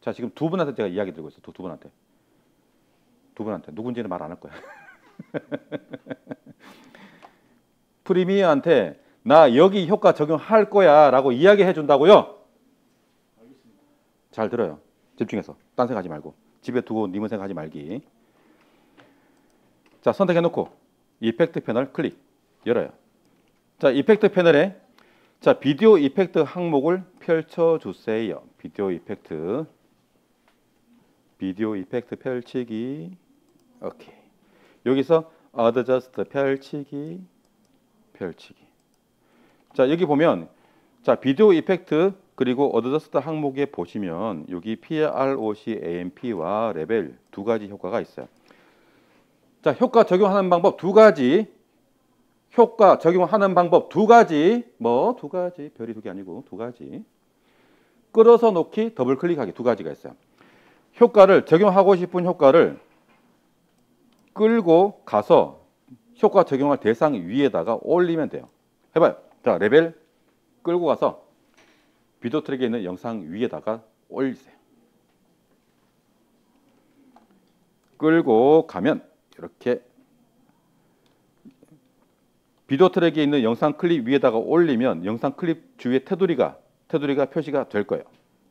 자, 지금 두 분한테 제가 이야기 드리고 있어요. 두 분한테 누군지는 말 안 할 거야. 프리미어한테 나 여기 효과 적용할 거야 라고 이야기해 준다고요. 잘 들어요. 집중해서 딴 생각하지 말고 집에 두고 님은 생각하지 말기. 자, 선택해 놓고 이펙트 패널 클릭 열어요. 자, 이펙트 패널에 자, 비디오 이펙트 항목을 펼쳐 주세요. 비디오 이펙트 펼치기. 오케이. 여기서 어드저스트 펼치기. 자, 여기 보면 자, 비디오 이펙트 그리고 어드저스트 항목에 보시면 여기 PROC AMP와 레벨 두 가지 효과가 있어요. 자, 효과 적용하는 방법 두 가지. 효과 적용하는 방법 두 가지. 뭐 두 가지. 별이 두 개 아니고 두 가지. 끌어서 놓기, 더블 클릭하기 두 가지가 있어요. 효과를 적용하고 싶은 효과를 끌고 가서 효과 적용할 대상 위에다가 올리면 돼요. 해봐요. 자, 레벨 끌고 가서 비디오 트랙에 있는 영상 위에다가 올리세요. 끌고 가면 이렇게 비디오 트랙에 있는 영상 클립 위에다가 올리면 영상 클립 주위에 테두리가 표시가 될 거예요.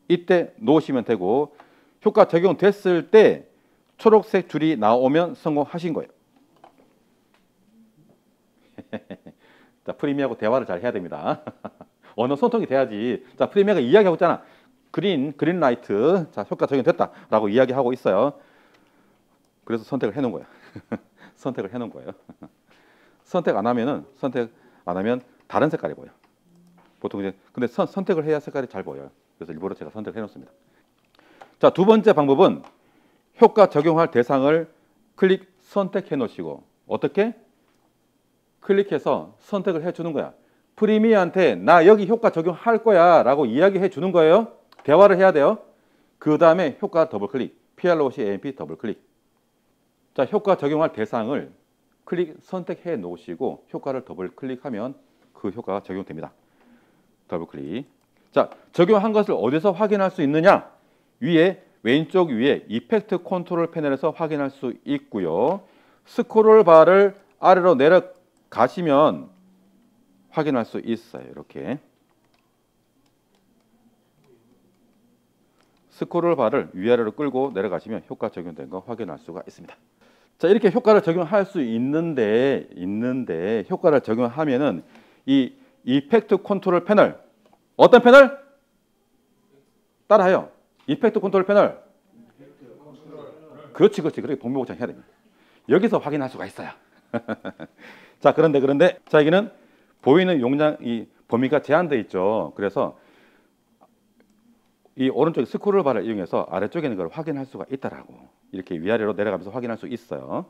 이때 놓으시면 되고 효과 적용됐을 때 초록색 줄이 나오면 성공하신 거예요. 자, 프리미어하고 대화를 잘 해야 됩니다. 언어 소통이 돼야지. 자, 프리미어가 이야기하고 있잖아. 그린 라이트. 자, 효과 적용됐다라고 이야기하고 있어요. 그래서 선택을 해 놓은 거예요. 선택을 해 놓은 거예요. 선택 안 하면 다른 색깔이 보여. 보통 이제 근데 선택을 해야 색깔이 잘 보여요. 그래서 일부러 제가 선택을 해 놓습니다. 자, 두 번째 방법은 효과 적용할 대상을 클릭 선택해 놓으시고 어떻게? 클릭해서 선택을 해 주는 거야. 프리미어한테 나 여기 효과 적용할 거야 라고 이야기해 주는 거예요. 대화를 해야 돼요. 그 다음에 효과 더블 클릭. PROC AMP 더블 클릭. 자, 효과 적용할 대상을 클릭 선택해 놓으시고 효과를 더블 클릭하면 그 효과가 적용됩니다. 더블 클릭. 자, 적용한 것을 어디서 확인할 수 있느냐? 왼쪽 위에 이펙트 컨트롤 패널에서 확인할 수 있고요. 스크롤 바를 아래로 내려가시면 확인할 수 있어요. 이렇게 스크롤 바를 위아래로 끌고 내려가시면 효과 적용된 거 확인할 수가 있습니다. 자, 이렇게 효과를 적용할 수 있는데 효과를 적용하면은 이 이펙트 컨트롤 패널 어떤 패널? 따라해요. 이펙트 컨트롤 패널. 그렇지. 그렇게 동묘고창 해야 됩니다. 여기서 확인할 수가 있어요. 자, 그런데 자, 여기는 보이는 용량 이 범위가 제한되어 있죠. 그래서 이 오른쪽 스크롤 바를 이용해서 아래쪽에 있는 걸 확인할 수가 있다라고. 이렇게 위아래로 내려가면서 확인할 수 있어요.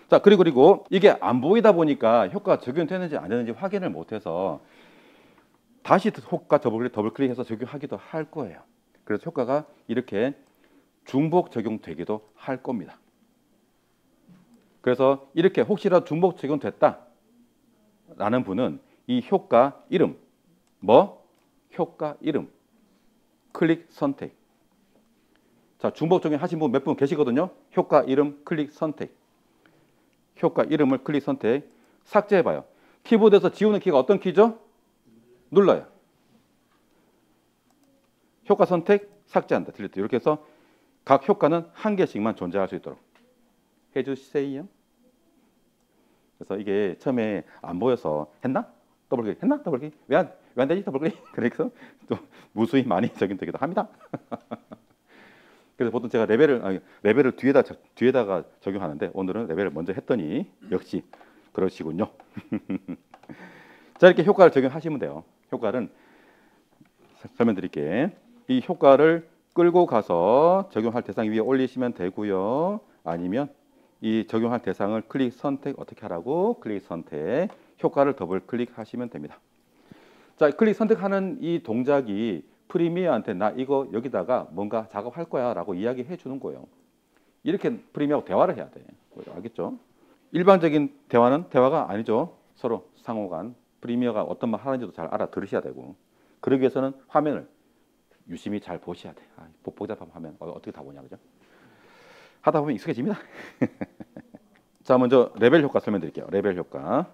자, 그리고 이게 안 보이다 보니까 효과가 적용되는지 안 되는지 확인을 못해서 다시 효과 더블 클릭해서 적용하기도 할 거예요. 그래서 효과가 이렇게 중복 적용되기도 할 겁니다. 그래서 이렇게 혹시라도 중복 적용됐다 라는 분은 이 효과 이름 효과 이름 클릭 선택. 자, 중복 적용하신 분 몇 분 계시거든요. 효과 이름 클릭 선택. 효과 이름을 클릭 선택. 삭제해봐요. 키보드에서 지우는 키가 어떤 키죠? 눌러요. 효과 선택, 삭제한다. 딜리트. 이렇게 해서 각 효과는 한 개씩만 존재할 수 있도록 해주세요. 그래서 이게 처음에 안 보여서 했나? 더블클릭 했나? 더블클릭 왜 안 되지? 더블클릭. 그래서 또 무수히 많이 적용되기도 합니다. 그래서 보통 제가 레벨을 뒤에다가 적용하는데 오늘은 레벨을 먼저 했더니 역시 그러시군요. 자, 이렇게 효과를 적용하시면 돼요. 효과는 설명드릴게. 이 효과를 끌고 가서 적용할 대상 위에 올리시면 되고요. 아니면 이 적용할 대상을 클릭 선택 어떻게 하라고? 클릭 선택. 효과를 더블 클릭하시면 됩니다. 자, 클릭 선택하는 이 동작이 프리미어한테 나 이거 여기다가 뭔가 작업할 거야 라고 이야기해 주는 거예요. 이렇게 프리미어하고 대화를 해야 돼. 알겠죠? 일반적인 대화는 대화가 아니죠. 서로 상호간 프리미어가 어떤 말 하는지도 잘 알아들으셔야 되고, 그러기 위해서는 화면을 유심히 잘 보셔야 돼. 복잡한 화면 어떻게 다 보냐, 그죠? 하다 보면 익숙해집니다. 자, 먼저 레벨 효과 설명드릴게요. 레벨 효과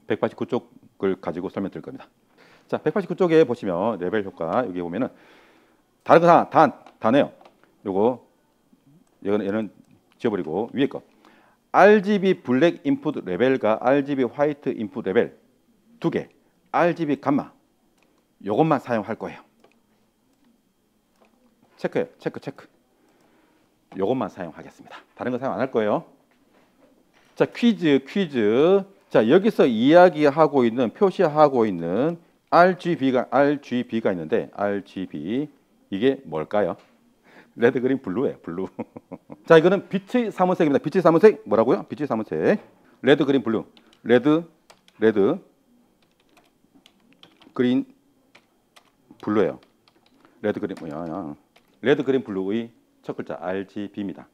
189쪽을 가지고 설명드릴 겁니다. 자, 189쪽에 보시면 레벨 효과 여기 보면은 다른 거 다 내요. 얘는 지워버리고 위에 거 RGB 블랙 인풋 레벨과 RGB 화이트 인풋 레벨 두 개, RGB 감마 요것만 사용할 거예요. 체크해요. 체크. 요것만 사용하겠습니다. 다른 거 사용 안 할 거예요. 자, 퀴즈. 자, 여기서 이야기하고 있는 표시하고 있는 RGB가 있는데 RGB 이게 뭘까요? 레드, 그린, 블루예요. 블루. 자, 이거는 빛의 사문색입니다. 빛의 사문색 뭐라고요? 빛의 사문색. 레드, 그린, 블루. 레드, 그린, 블루예요. 레드, 그린, 레드, 그린, 블루의 첫 글자 RGB입니다.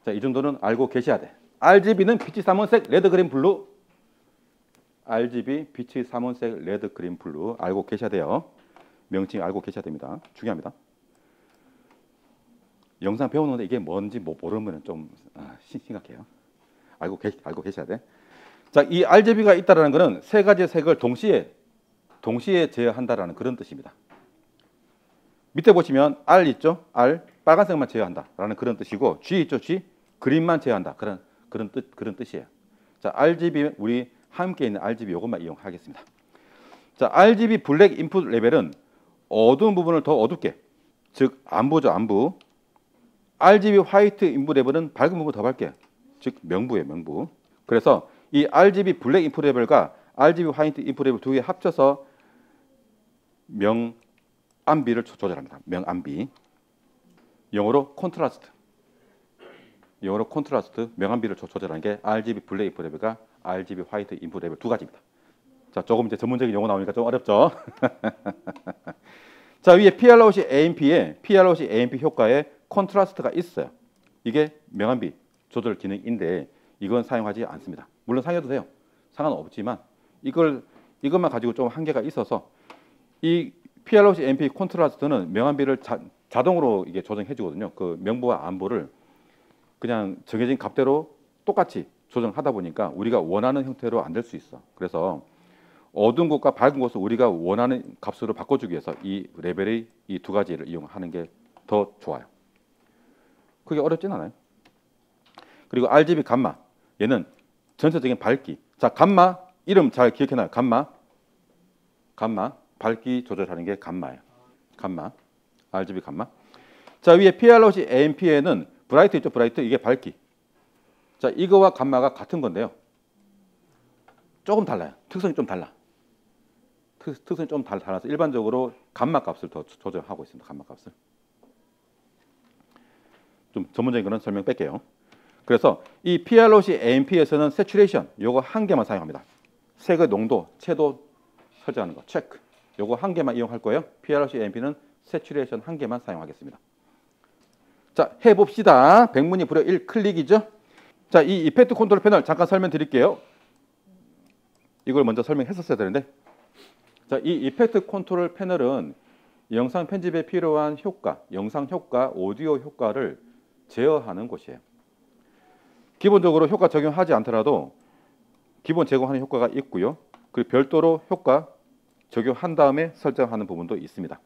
자, 이 정도는 알고 계셔야 돼. RGB는 빛의 사문색 레드, 그린, 블루. RGB 빛의 사문색 레드, 그린, 블루 알고 계셔야 돼요. 명칭 알고 계셔야 됩니다. 중요합니다. 영상 배우는데 이게 뭔지 모르면 좀 심각해요. 알고 계셔야 돼. 자, 이 RGB가 있다라는 것은 세 가지 색을 동시에 제어한다라는 그런 뜻입니다. 밑에 보시면 R 있죠? R 빨간색만 제어한다라는 그런 뜻이고, G 있죠? G 그린만 제어한다. 그런 뜻이에요. 자, RGB 우리 함께 있는 RGB 이것만 이용하겠습니다. 자, RGB 블랙 인풋 레벨은 어두운 부분을 더 어둡게, 즉 안부죠, 안부. RGB 화이트 인풋 레벨은 밝은 부분을 더 밝게, 즉 명부예요, 명부. 그래서 이 RGB 블랙 인풋 레벨과 RGB 화이트 인풋 레벨 두 개 합쳐서 명암비를 조절합니다. 명암비. 영어로 콘트라스트. 명암비를 조절하는 게 RGB 블랙 인풋 레벨과 RGB 화이트 인풋 레벨 두 가지입니다. 자, 조금 이제 전문적인 용어 나오니까 좀 어렵죠. 자, 위에 PROC AMP 효과에 콘트라스트가 있어요. 이게 명암비 조절 기능인데 이건 사용하지 않습니다. 물론 사용해도 돼요. 상관없지만 이것만 가지고 좀 한계가 있어서 이 PROC AMP 콘트라스트는 명암비를 자동으로 이게 조정해 주거든요. 그 명부와 안부를 그냥 정해진 값대로 똑같이 조정하다 보니까 우리가 원하는 형태로 안 될 수 있어. 그래서 어두운 곳과 밝은 곳을 우리가 원하는 값으로 바꿔주기 위해서 이 레벨의 이 두 가지를 이용하는 게 더 좋아요. 그게 어렵진 않아요. 그리고 RGB 감마, 얘는 전체적인 밝기. 자, 감마 이름 잘 기억해놔요. 감마 밝기 조절하는 게 감마예요. 감마, RGB 감마. 자, 위에 PROC AMP에는 브라이트 있죠, 브라이트. 이게 밝기. 자, 이거와 감마가 같은 건데요. 조금 달라요. 특성이 좀 달라. 특성이 좀 달라서 일반적으로 감마 값을 더 조정하고 있습니다. 감마 값을. 좀 전문적인 거는 설명 뺄게요. 그래서 이 PROC AMP에서는 세츄레이션 요거 한 개만 사용합니다. 색의 농도, 채도 설정하는 거 체크. 요거 한 개만 이용할 거예요. PRC AMP는 세츄레이션 한 개만 사용하겠습니다. 자, 해봅시다. 백문이 불여 1 클릭이죠. 자, 이 이펙트 컨트롤 패널 잠깐 설명드릴게요. 이걸 먼저 설명했었어야 되는데, 자, 이 이펙트 컨트롤 패널은 영상 편집에 필요한 효과, 영상 효과, 오디오 효과를 제어하는 곳이에요. 기본적으로 효과 적용하지 않더라도 기본 제공하는 효과가 있고요. 그리고 별도로 효과 적용한 다음에 설정하는 부분도 있습니다.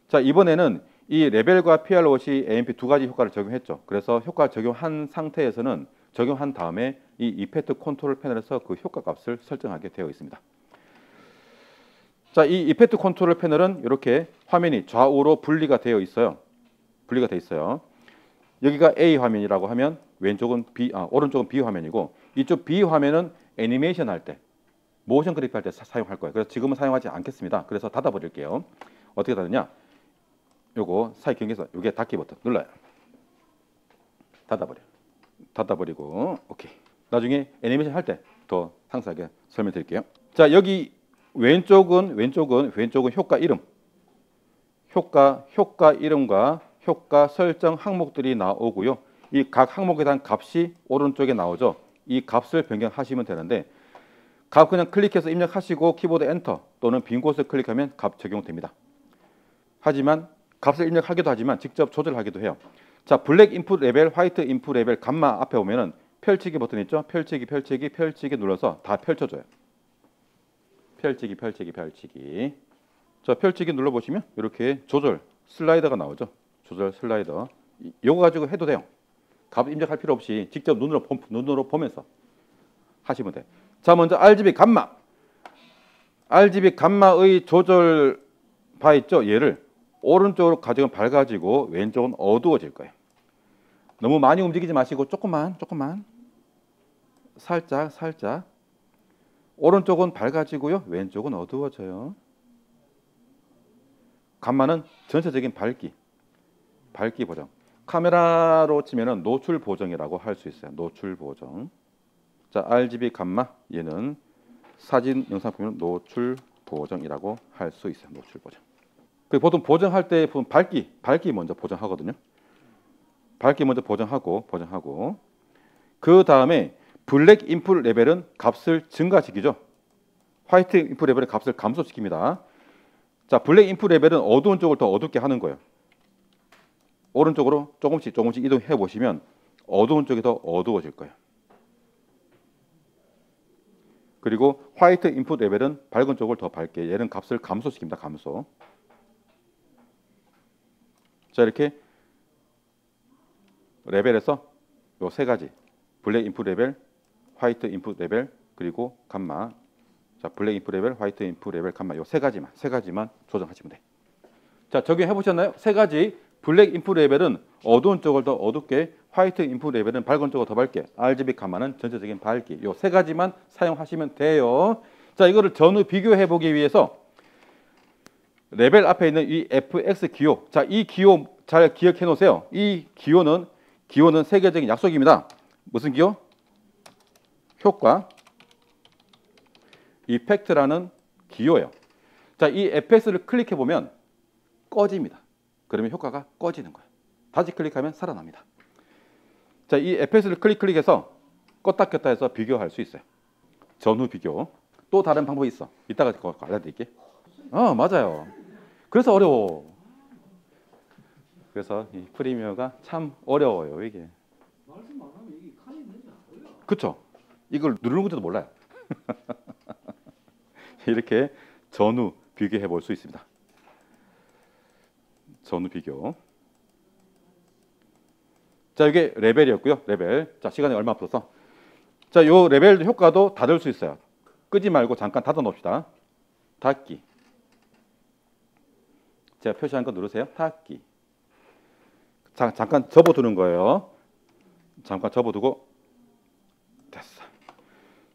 자, 이번에는 이 레벨과 PROC, AMP 두 가지 효과를 적용했죠. 그래서 효과 적용한 상태에서는 적용한 다음에 이 이펙트 컨트롤 패널에서 그 효과 값을 설정하게 되어 있습니다. 자, 이 이펙트 컨트롤 패널은 이렇게 화면이 좌우로 분리가 되어 있어요. 분리가 되어 있어요. 여기가 A 화면이라고 하면 왼쪽은 오른쪽은 B 화면이고, 이쪽 B 화면은 애니메이션 할 때, 모션 그래픽 할 때 사용할 거예요. 그래서 지금은 사용하지 않겠습니다. 그래서 닫아버릴게요. 어떻게 닫느냐? 요거 사이 경계선, 요게 닫기 버튼 눌러요. 닫아버리고 오케이. 나중에 애니메이션 할 때 더 상세하게 설명드릴게요. 자, 여기 왼쪽은 효과 이름, 효과 이름과 효과 설정 항목들이 나오고요. 이 각 항목에 대한 값이 오른쪽에 나오죠. 이 값을 변경하시면 되는데, 값 그냥 클릭해서 입력하시고 키보드 엔터 또는 빈 곳을 클릭하면 값 적용됩니다. 하지만 값을 입력하기도 하지만 직접 조절하기도 해요. 자, 블랙 인풋 레벨, 화이트 인풋 레벨, 감마 앞에 오면은 펼치기 버튼 있죠? 펼치기 눌러서 다 펼쳐줘요. 펼치기. 자, 펼치기 눌러보시면 이렇게 조절 슬라이더가 나오죠. 조절 슬라이더. 이거 가지고 해도 돼요. 값 입력할 필요 없이 직접 눈으로 보면서 하시면 돼요. 자, 먼저 RGB 감마. RGB 감마의 조절 바 있죠? 얘를 오른쪽으로 가지고 밝아지고 왼쪽은 어두워질 거예요. 너무 많이 움직이지 마시고 조금만 살짝 오른쪽은 밝아지고요, 왼쪽은 어두워져요. 감마는 전체적인 밝기 보정. 카메라로 치면은 노출 보정이라고 할 수 있어요. 노출 보정. 자, RGB 감마, 얘는 사진 영상 보면 노출 보정이라고 할 수 있어요. 노출 보정. 보통 보정할 때 보면 밝기 먼저 보정하거든요. 밝기 먼저 보정하고 그 다음에 블랙 인풋 레벨은 값을 증가시키죠. 화이트 인풋 레벨은 값을 감소시킵니다. 자, 블랙 인풋 레벨은 어두운 쪽을 더 어둡게 하는 거예요. 오른쪽으로 조금씩 이동해 보시면 어두운 쪽이 더 어두워질 거예요. 그리고 화이트 인풋 레벨은 밝은 쪽을 더 밝게, 얘는 값을 감소시킵니다. 감소. 자, 이렇게 레벨에서 요 세 가지, 블랙 인풋 레벨, 화이트 인풋 레벨, 그리고 감마. 자, 블랙 인풋 레벨, 화이트 인풋 레벨, 감마, 요 세 가지만 조정하시면 돼. 자, 적용해 보셨나요? 세 가지. 블랙 인풋 레벨은 어두운 쪽을 더 어둡게, 화이트 인풋 레벨은 밝은 쪽을 더 밝게, RGB 감마는 전체적인 밝기. 요 세 가지만 사용하시면 돼요. 자, 이거를 전후 비교해 보기 위해서 레벨 앞에 있는 이 FX 기호. 자, 이 기호 잘 기억해 놓으세요. 이 기호는 세계적인 약속입니다. 무슨 기호? 효과 이펙트라는 기호예요. 자, 이 FX를 클릭해 보면 꺼집니다. 그러면 효과가 꺼지는 거예요. 다시 클릭하면 살아납니다. 자, 이 FX를 클릭해서 껐다 켰다 해서 비교할 수 있어요. 전후 비교. 또 다른 방법이 있어. 이따가 알려드릴게. 맞아요. 그래서 어려워. 그래서 이 프리미어가 참 어려워요, 이게. 말씀 안 하면 이게 칸이 있는지 안 보여. 그쵸? 이걸 누르는 건지도 몰라요. 이렇게 전후 비교해 볼 수 있습니다. 전후 비교. 자, 이게 레벨이었고요. 레벨. 자, 시간이 얼마 없어서. 자, 요 레벨 효과도 닫을 수 있어요. 끄지 말고 잠깐 닫아 놓읍시다. 닫기. 제가 표시한 거 누르세요. 닫기. 잠깐 접어두는 거예요. 잠깐 접어두고 됐어.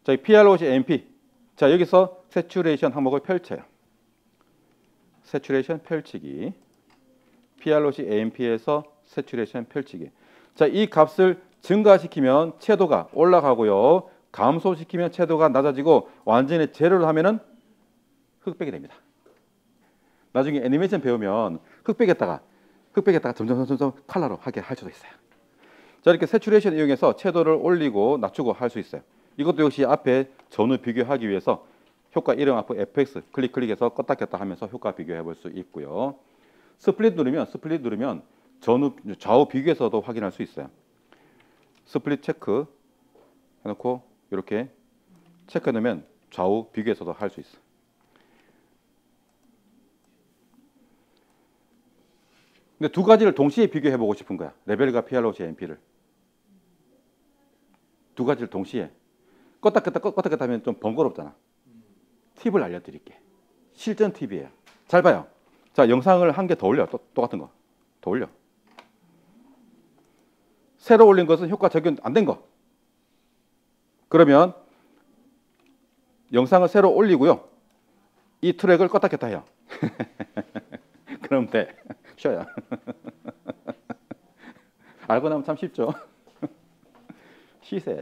자, 이 PROC AMP. 자, 여기서 세츄레이션 항목을 펼쳐요. 세츄레이션 펼치기. PROC AMP에서 세츄레이션 펼치기. 자, 이 값을 증가시키면 채도가 올라가고요. 감소시키면 채도가 낮아지고 완전히 제로를 하면은 흑백이 됩니다. 나중에 애니메이션 배우면 흑백에다가 점점 컬러로 하게 할 수도 있어요. 자, 이렇게 새추레이션 이용해서 채도를 올리고 낮추고 할 수 있어요. 이것도 역시 앞에 전후 비교하기 위해서 효과 이름 앞에 FX 클릭해서 껐다 켰다 하면서 효과 비교해 볼 수 있고요. 스플릿 누르면 전후 좌우 비교해서도 확인할 수 있어요. 스플릿 체크 해놓고 이렇게 체크해 놓으면 좌우 비교해서도 할 수 있어요. 근데 두 가지를 동시에 비교해 보고 싶은 거야. 레벨과 PROC MP를 두 가지를 동시에 껐다 켰다 하면 좀 번거롭잖아. 팁을 알려드릴게. 실전 팁이에요. 잘 봐요. 자, 영상을 한 개 더 올려. 똑같은 거 더 올려. 새로 올린 것은 효과 적용 안 된 거. 그러면 영상을 새로 올리고요. 이 트랙을 껐다 켰다 해요. 그럼 돼. 쉬어요. 알고 나면 참 쉽죠. 시세.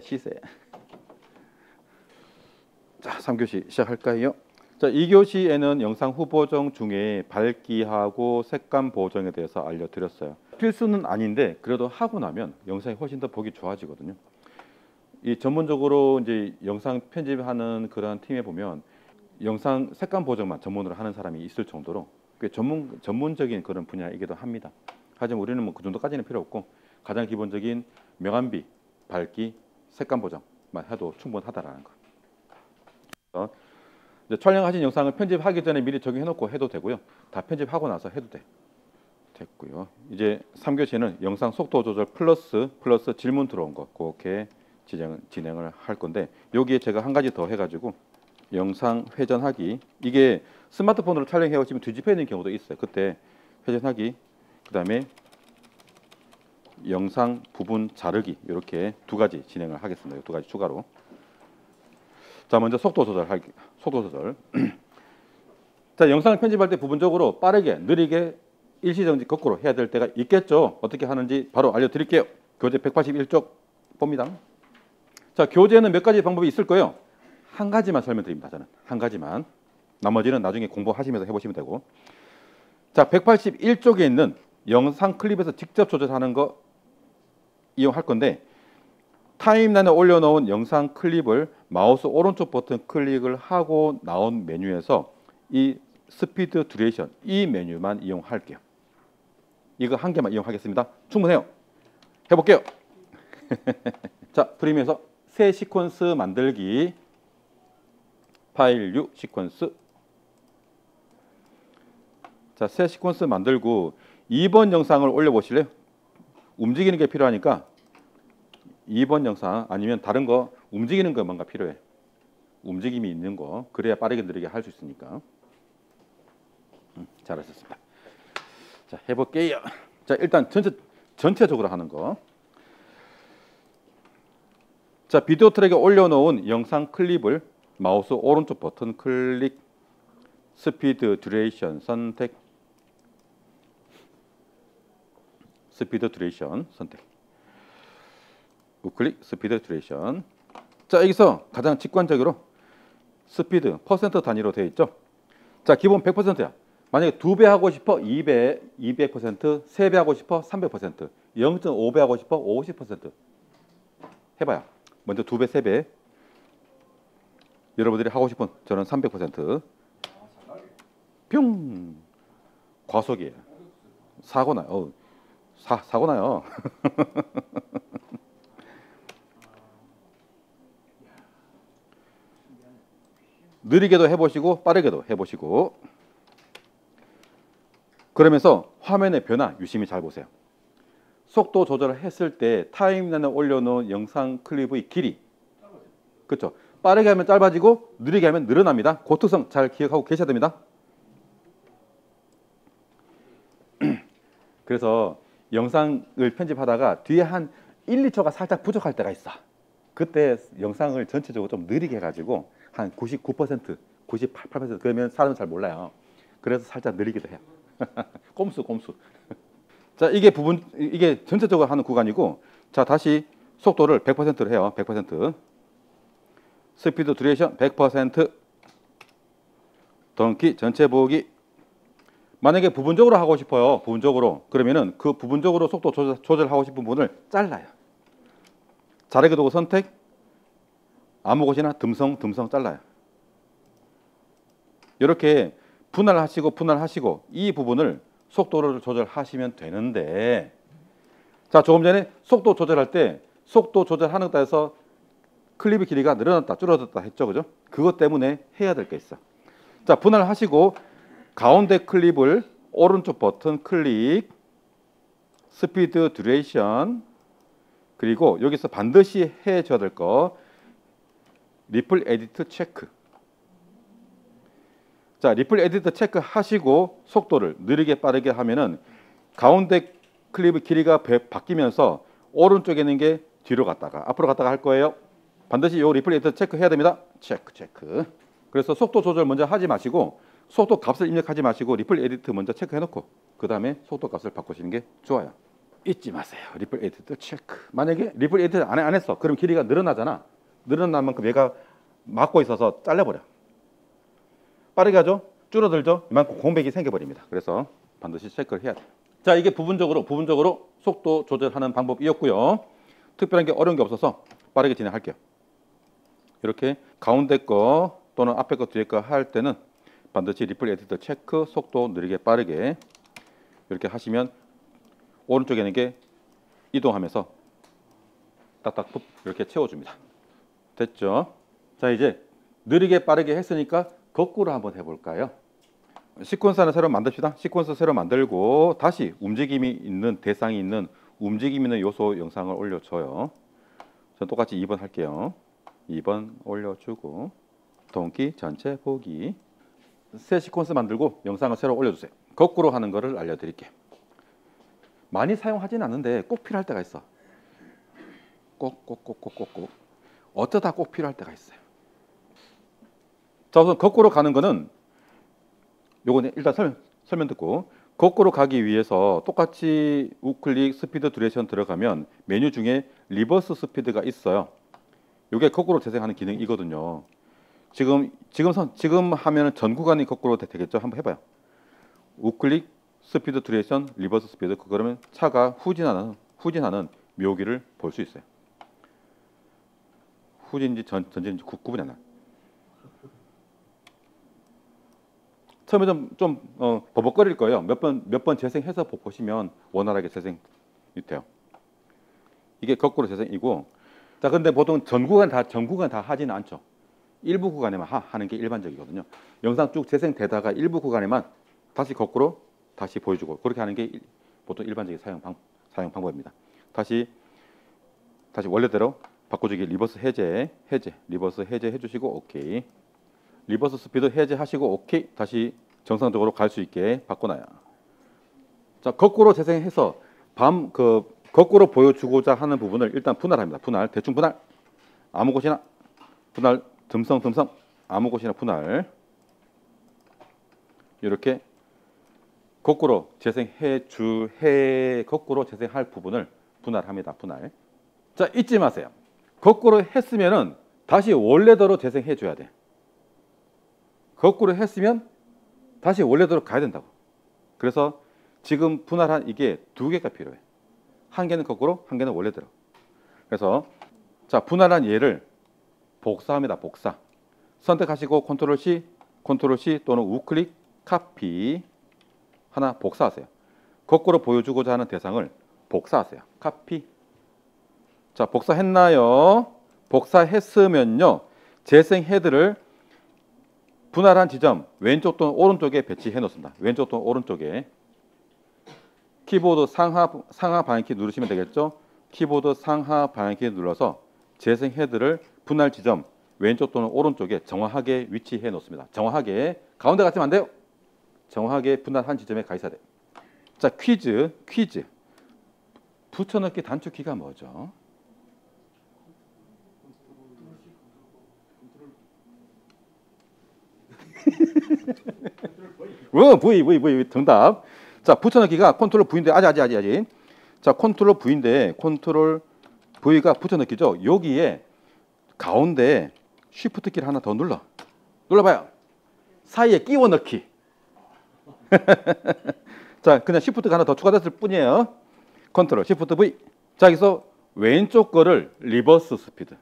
자, 3교시 시작할까요? 자, 2교시에는 영상 후보정 중에 밝기하고 색감 보정에 대해서 알려드렸어요. 필수는 아닌데 그래도 하고 나면 영상이 훨씬 더 보기 좋아지거든요. 이 전문적으로 이제 영상 편집하는 그런 팀에 보면 영상 색감 보정만 전문으로 하는 사람이 있을 정도로 꽤 전문적인 그런 분야이기도 합니다. 하지만 우리는 뭐 그 정도까지는 필요 없고 가장 기본적인 명암비, 밝기, 색감 보정만 해도 충분하다라는 거. 이제 촬영하신 영상을 편집하기 전에 미리 적용해놓고 해도 되고요. 다 편집하고 나서 해도 됐고요. 이제 3교시는 영상 속도 조절 플러스 질문 들어온 거 그렇게 진행을 할 건데 여기에 제가 한 가지 더 해가지고 영상 회전하기 이게 스마트폰으로 촬영해 오시면 뒤집혀 있는 경우도 있어요. 그때 회전하기 그다음에 영상 부분 자르기 이렇게 두 가지 진행을 하겠습니다. 두 가지 추가로. 자, 먼저 속도 조절. 자, 영상을 편집할 때 부분적으로 빠르게, 느리게, 일시정지 거꾸로 해야 될 때가 있겠죠. 어떻게 하는지 바로 알려드릴게요. 교재 181쪽 봅니다. 자, 교재는 몇 가지 방법이 있을 거예요. 한 가지만 설명드립니다. 저는 한 가지만. 나머지는 나중에 공부하시면서 해보시면 되고. 자, 181쪽에 있는 영상 클립에서 직접 조절하는 거 이용할 건데 타임라인에 올려놓은 영상 클립을 마우스 오른쪽 버튼 클릭을 하고 나온 메뉴에서 이 스피드 듀레이션 이 메뉴만 이용할게요. 이거 한 개만 이용하겠습니다. 충분해요. 해볼게요. 자, 프리미어에서 새 시퀀스 만들기 파일 뉴 시퀀스. 자, 새 시퀀스 만들고 2번 영상을 올려보실래요? 움직이는 게 필요하니까 2번 영상 아니면 다른 거 움직이는 거 뭔가 필요해. 움직임이 있는 거 그래야 빠르게 느리게 할 수 있으니까. 잘하셨습니다. 자, 해볼게요. 자, 일단 전체적으로 하는 거. 자, 비디오 트랙에 올려놓은 영상 클립을 마우스 오른쪽 버튼 클릭, 스피드 듀레이션 선택, 스피드 듀레이션 선택. 우클릭 스피드 듀레이션. 자, 여기서 가장 직관적으로 스피드 퍼센트 단위로 되어 있죠. 자, 기본 100%야. 만약에 2배 하고 싶어 200%, 3배 하고 싶어 300%, 0.5배 하고 싶어 50%. 해봐요. 먼저 2배, 3배. 여러분들이 하고 싶은 저는 300%. 뿅. 과속이에요. 사고 나요. 사고 나요. 느리게도 해보시고 빠르게도 해보시고 그러면서 화면의 변화 유심히 잘 보세요. 속도 조절을 했을 때 타임라인에 올려놓은 영상 클립의 길이 그렇죠. 빠르게 하면 짧아지고 느리게 하면 늘어납니다. 그 특성 잘 기억하고 계셔야 됩니다. 그래서 영상을 편집하다가 뒤에 한 1, 2초가 살짝 부족할 때가 있어. 그때 영상을 전체적으로 좀 느리게 해가지고 한 99%, 98% 그러면 사람은 잘 몰라요. 그래서 살짝 느리기도 해요. 꼼수. 자, 이게 전체적으로 하는 구간이고, 자, 다시 속도를 100%로 해요. 100%. 스피드 듀레이션 100%. 덩키 전체 보기 만약에 부분적으로 하고 싶어요. 부분적으로. 그러면은 그 부분적으로 속도 조절하고 싶은 부분을 잘라요. 자르게 도구 선택, 아무 곳이나 듬성 잘라요. 이렇게 분할하시고 이 부분을 속도를 조절하시면 되는데, 자, 조금 전에 속도 조절할 때 속도 조절하는 따라서 클립의 길이가 늘어났다 줄어들었다 했죠, 그죠? 그것 때문에 해야 될 게 있어. 자, 분할하시고 가운데 클립을 오른쪽 버튼 클릭, 스피드 듀레이션, 그리고 여기서 반드시 해줘야 될 거 리플 에디트 체크. 자, 리플 에디트 체크 하시고 속도를 느리게 빠르게 하면은 가운데 클립의 길이가 바뀌면서 오른쪽에 있는 게 뒤로 갔다가 앞으로 갔다가 할 거예요. 반드시 요 리플 에디트 체크 해야 됩니다. 체크. 그래서 속도 조절 먼저 하지 마시고 속도 값을 입력하지 마시고 리플 에디트 먼저 체크해 놓고 그 다음에 속도 값을 바꾸시는 게 좋아요. 잊지 마세요. 리플 에디트 체크. 만약에 리플 에디트 안 했어. 그럼 길이가 늘어나잖아. 늘어난 만큼 얘가 막고 있어서 잘려버려. 빠르게 하죠. 줄어들죠. 이만큼 공백이 생겨버립니다. 그래서 반드시 체크를 해야 돼요. 자, 이게 부분적으로 속도 조절하는 방법이었고요. 특별한 게 어려운 게 없어서 빠르게 진행할게요. 이렇게 가운데 거 또는 앞에 거 뒤에 거 할 때는 반드시 리플 에디터 체크, 속도 느리게 빠르게 이렇게 하시면 오른쪽에 있는 게 이동하면서 딱딱 이렇게 채워줍니다. 됐죠? 자, 이제 느리게 빠르게 했으니까 거꾸로 한번 해볼까요? 시퀀스 하나 새로 만듭시다. 시퀀스 새로 만들고 다시 움직임이 있는 대상이 있는 움직임 있는 요소 영상을 올려줘요. 전 똑같이 2번 할게요. 2번 올려주고 동기 전체 보기. 새 시퀀스 만들고 영상을 새로 올려주세요. 거꾸로 하는 거를 알려드릴게요. 많이 사용하지는 않는데 꼭 필요할 때가 있어. 꼭 어쩌다 꼭 필요할 때가 있어요. 자, 우선 거꾸로 가는 거는 요거는 일단 설명 듣고, 거꾸로 가기 위해서 똑같이 우클릭 스피드 듀레이션 들어가면 메뉴 중에 리버스 스피드가 있어요. 요게 거꾸로 재생하는 기능이거든요. 지금 하면은 전 구간이 거꾸로 되겠죠? 한번 해봐요. 우클릭 스피드 듀레이션 리버스 스피드. 그러면 차가 후진하는 묘기를 볼 수 있어요. 후진인지 전진인지 구분이 안 나요. 처음에 좀 버벅거릴 거예요. 몇 번 재생해서 보시면 원활하게 재생이 돼요. 이게 거꾸로 재생이고, 자, 근데 보통 전 구간 다 하지는 않죠. 일부 구간에만 하는 게 일반적이거든요. 영상 쭉 재생되다가 일부 구간에만 다시 거꾸로 다시 보여주고 그렇게 하는 게 보통 일반적인 사용 방법입니다. 다시 원래대로 바꿔주기 리버스 해제 해주시고 오케이. 리버스 스피드 해제하시고 오케이. 다시 정상적으로 갈 수 있게 바꿔놔요. 자, 거꾸로 재생해서 거꾸로 보여주고자 하는 부분을 일단 분할합니다. 대충 분할. 아무 곳이나 분할. 듬성 아무 곳이나 분할. 이렇게 거꾸로 거꾸로 재생할 부분을 분할합니다. 분할. 자, 잊지 마세요. 거꾸로 했으면은 다시 원래대로 재생해 줘야 돼. 거꾸로 했으면 다시 원래대로 가야 된다고. 그래서 지금 분할한 이게 두 개가 필요해. 한 개는 거꾸로, 한 개는 원래대로. 그래서 자, 분할한 얘를 복사합니다. 복사. 선택하시고 컨트롤 C 또는 우클릭 카피 하나 복사하세요. 거꾸로 보여주고자 하는 대상을 복사하세요. 카피. 자, 복사했나요? 복사했으면요, 재생 헤드를 분할한 지점 왼쪽 또는 오른쪽에 배치해 놓습니다. 왼쪽 또는 오른쪽에. 키보드 상하 방향키 누르시면 되겠죠. 키보드 상하 방향키 눌러서 재생 헤드를 분할 지점 왼쪽 또는 오른쪽에 정확하게 위치해 놓습니다. 정확하게 가운데 갔으면 안 돼요. 정확하게 분할한 지점에 가 있어야 돼요. 자, 퀴즈. 붙여넣기 단축키가 뭐죠? V 정답. 자, 붙여넣기가 컨트롤 V인데 아직. 자, 컨트롤 V인데 컨트롤 V가 붙여넣기죠. 여기에 가운데 쉬프트 키를 하나 더 눌러봐요. 사이에 끼워 넣기. 자, 그냥 Shift가 하나 더 추가됐을 뿐이에요. 컨트롤 Shift V. 자, 여기서 왼쪽 거를 리버스 스피드.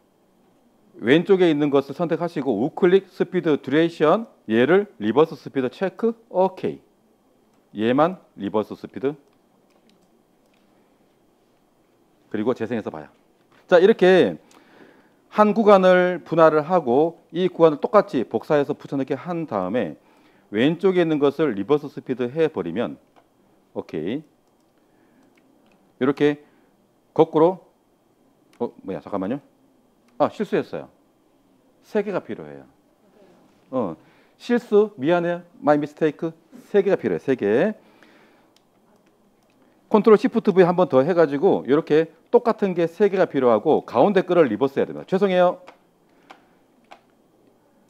왼쪽에 있는 것을 선택하시고 우클릭 스피드 듀레이션 얘를 리버스 스피드 체크 오케이. 얘만 리버스 스피드. 그리고 재생해서 봐요. 자, 이렇게 한 구간을 분할을 하고 이 구간을 똑같이 복사해서 붙여넣기 한 다음에 왼쪽에 있는 것을 리버스 스피드 해버리면 오케이. 이렇게 거꾸로 잠깐만요. 실수했어요. 3개가 필요해요. 실수 미안해요. 마이 미스테이크 3개가 필요해요. 3개. 컨트롤 시프트 V 한 번 더 해가지고 이렇게 똑같은 게 3개가 필요하고 가운데 거를 리버스 해야 됩니다. 죄송해요.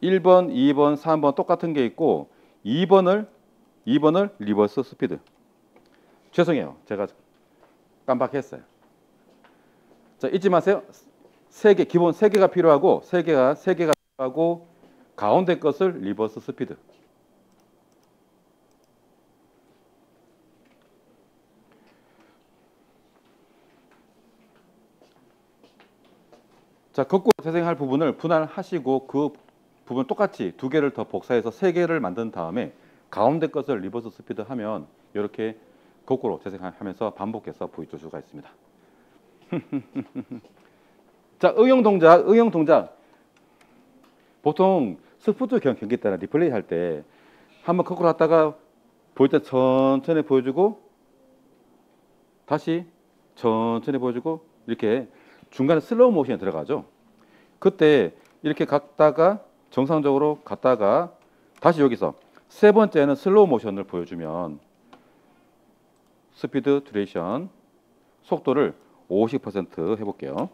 1번, 2번, 3번 똑같은 게 있고 2번을 리버스 스피드. 죄송해요. 제가 깜빡했어요. 자, 잊지 마세요. 3개, 기본 3개가 필요하고 3개가 필요하고 가운데 것을 리버스 스피드. 자, 거꾸로 재생할 부분을 분할하시고 그 부분 똑같이 2개를 더 복사해서 3개를 만든 다음에 가운데 것을 리버스 스피드 하면 이렇게 거꾸로 재생하면서 반복해서 보여줄 수가 있습니다. 자, 응용 동작. 보통 스포츠 경기 때나 리플레이 할 때 한번 거꾸로 갔다가 보일 때 천천히 보여주고 다시 천천히 보여주고 이렇게 중간에 슬로우 모션이 들어가죠. 그때 이렇게 갔다가 정상적으로 갔다가 다시 여기서 세 번째는 슬로우 모션을 보여주면 스피드 듀레이션 속도를 50% 해볼게요.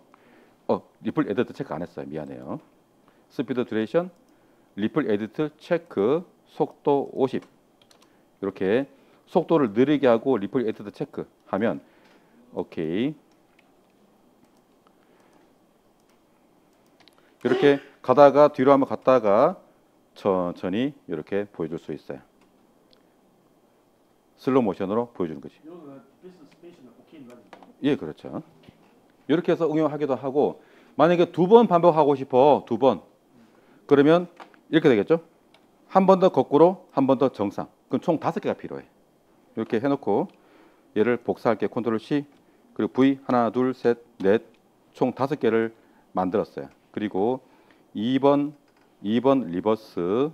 리플 에디트 체크 안 했어요. 미안해요. 스피드 듀레이션 리플 에디트 체크 속도 50 이렇게 속도를 느리게 하고 리플 에디트 체크 하면 오케이. 이렇게 가다가 뒤로 한번 갔다가 천천히 이렇게 보여줄 수 있어요. 슬로우 모션으로 보여주는 거지. 예, 그렇죠. 이렇게 해서 응용하기도 하고 만약에 2번 반복하고 싶어 2번 그러면 이렇게 되겠죠. 한 번 더 거꾸로 한 번 더 정상. 그럼 총 5개가 필요해. 이렇게 해놓고 얘를 복사할게. 컨트롤 C 그리고 V 하나 둘 셋 넷 총 5개를 만들었어요. 그리고 2번 리버스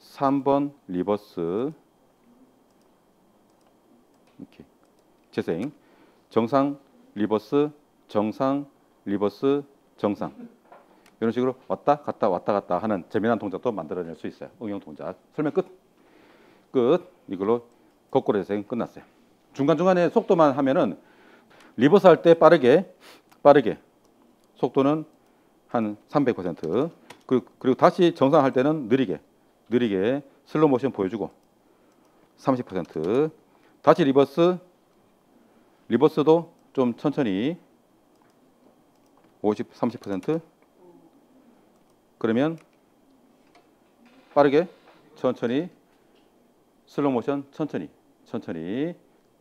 3번 리버스 이렇게 재생 정상 리버스 정상 리버스 정상 이런 식으로 왔다 갔다 하는 재미난 동작도 만들어낼 수 있어요. 응용 동작 설명 끝 이걸로 거꾸로 재생 끝났어요. 중간중간에 속도만 하면은 리버스 할 때 빠르게 속도는 한 300% 그리고 다시 정상 할 때는 느리게 슬로우 모션 보여주고 30% 다시 리버스도 좀 천천히 30% 그러면 빠르게 천천히 슬로우 모션 천천히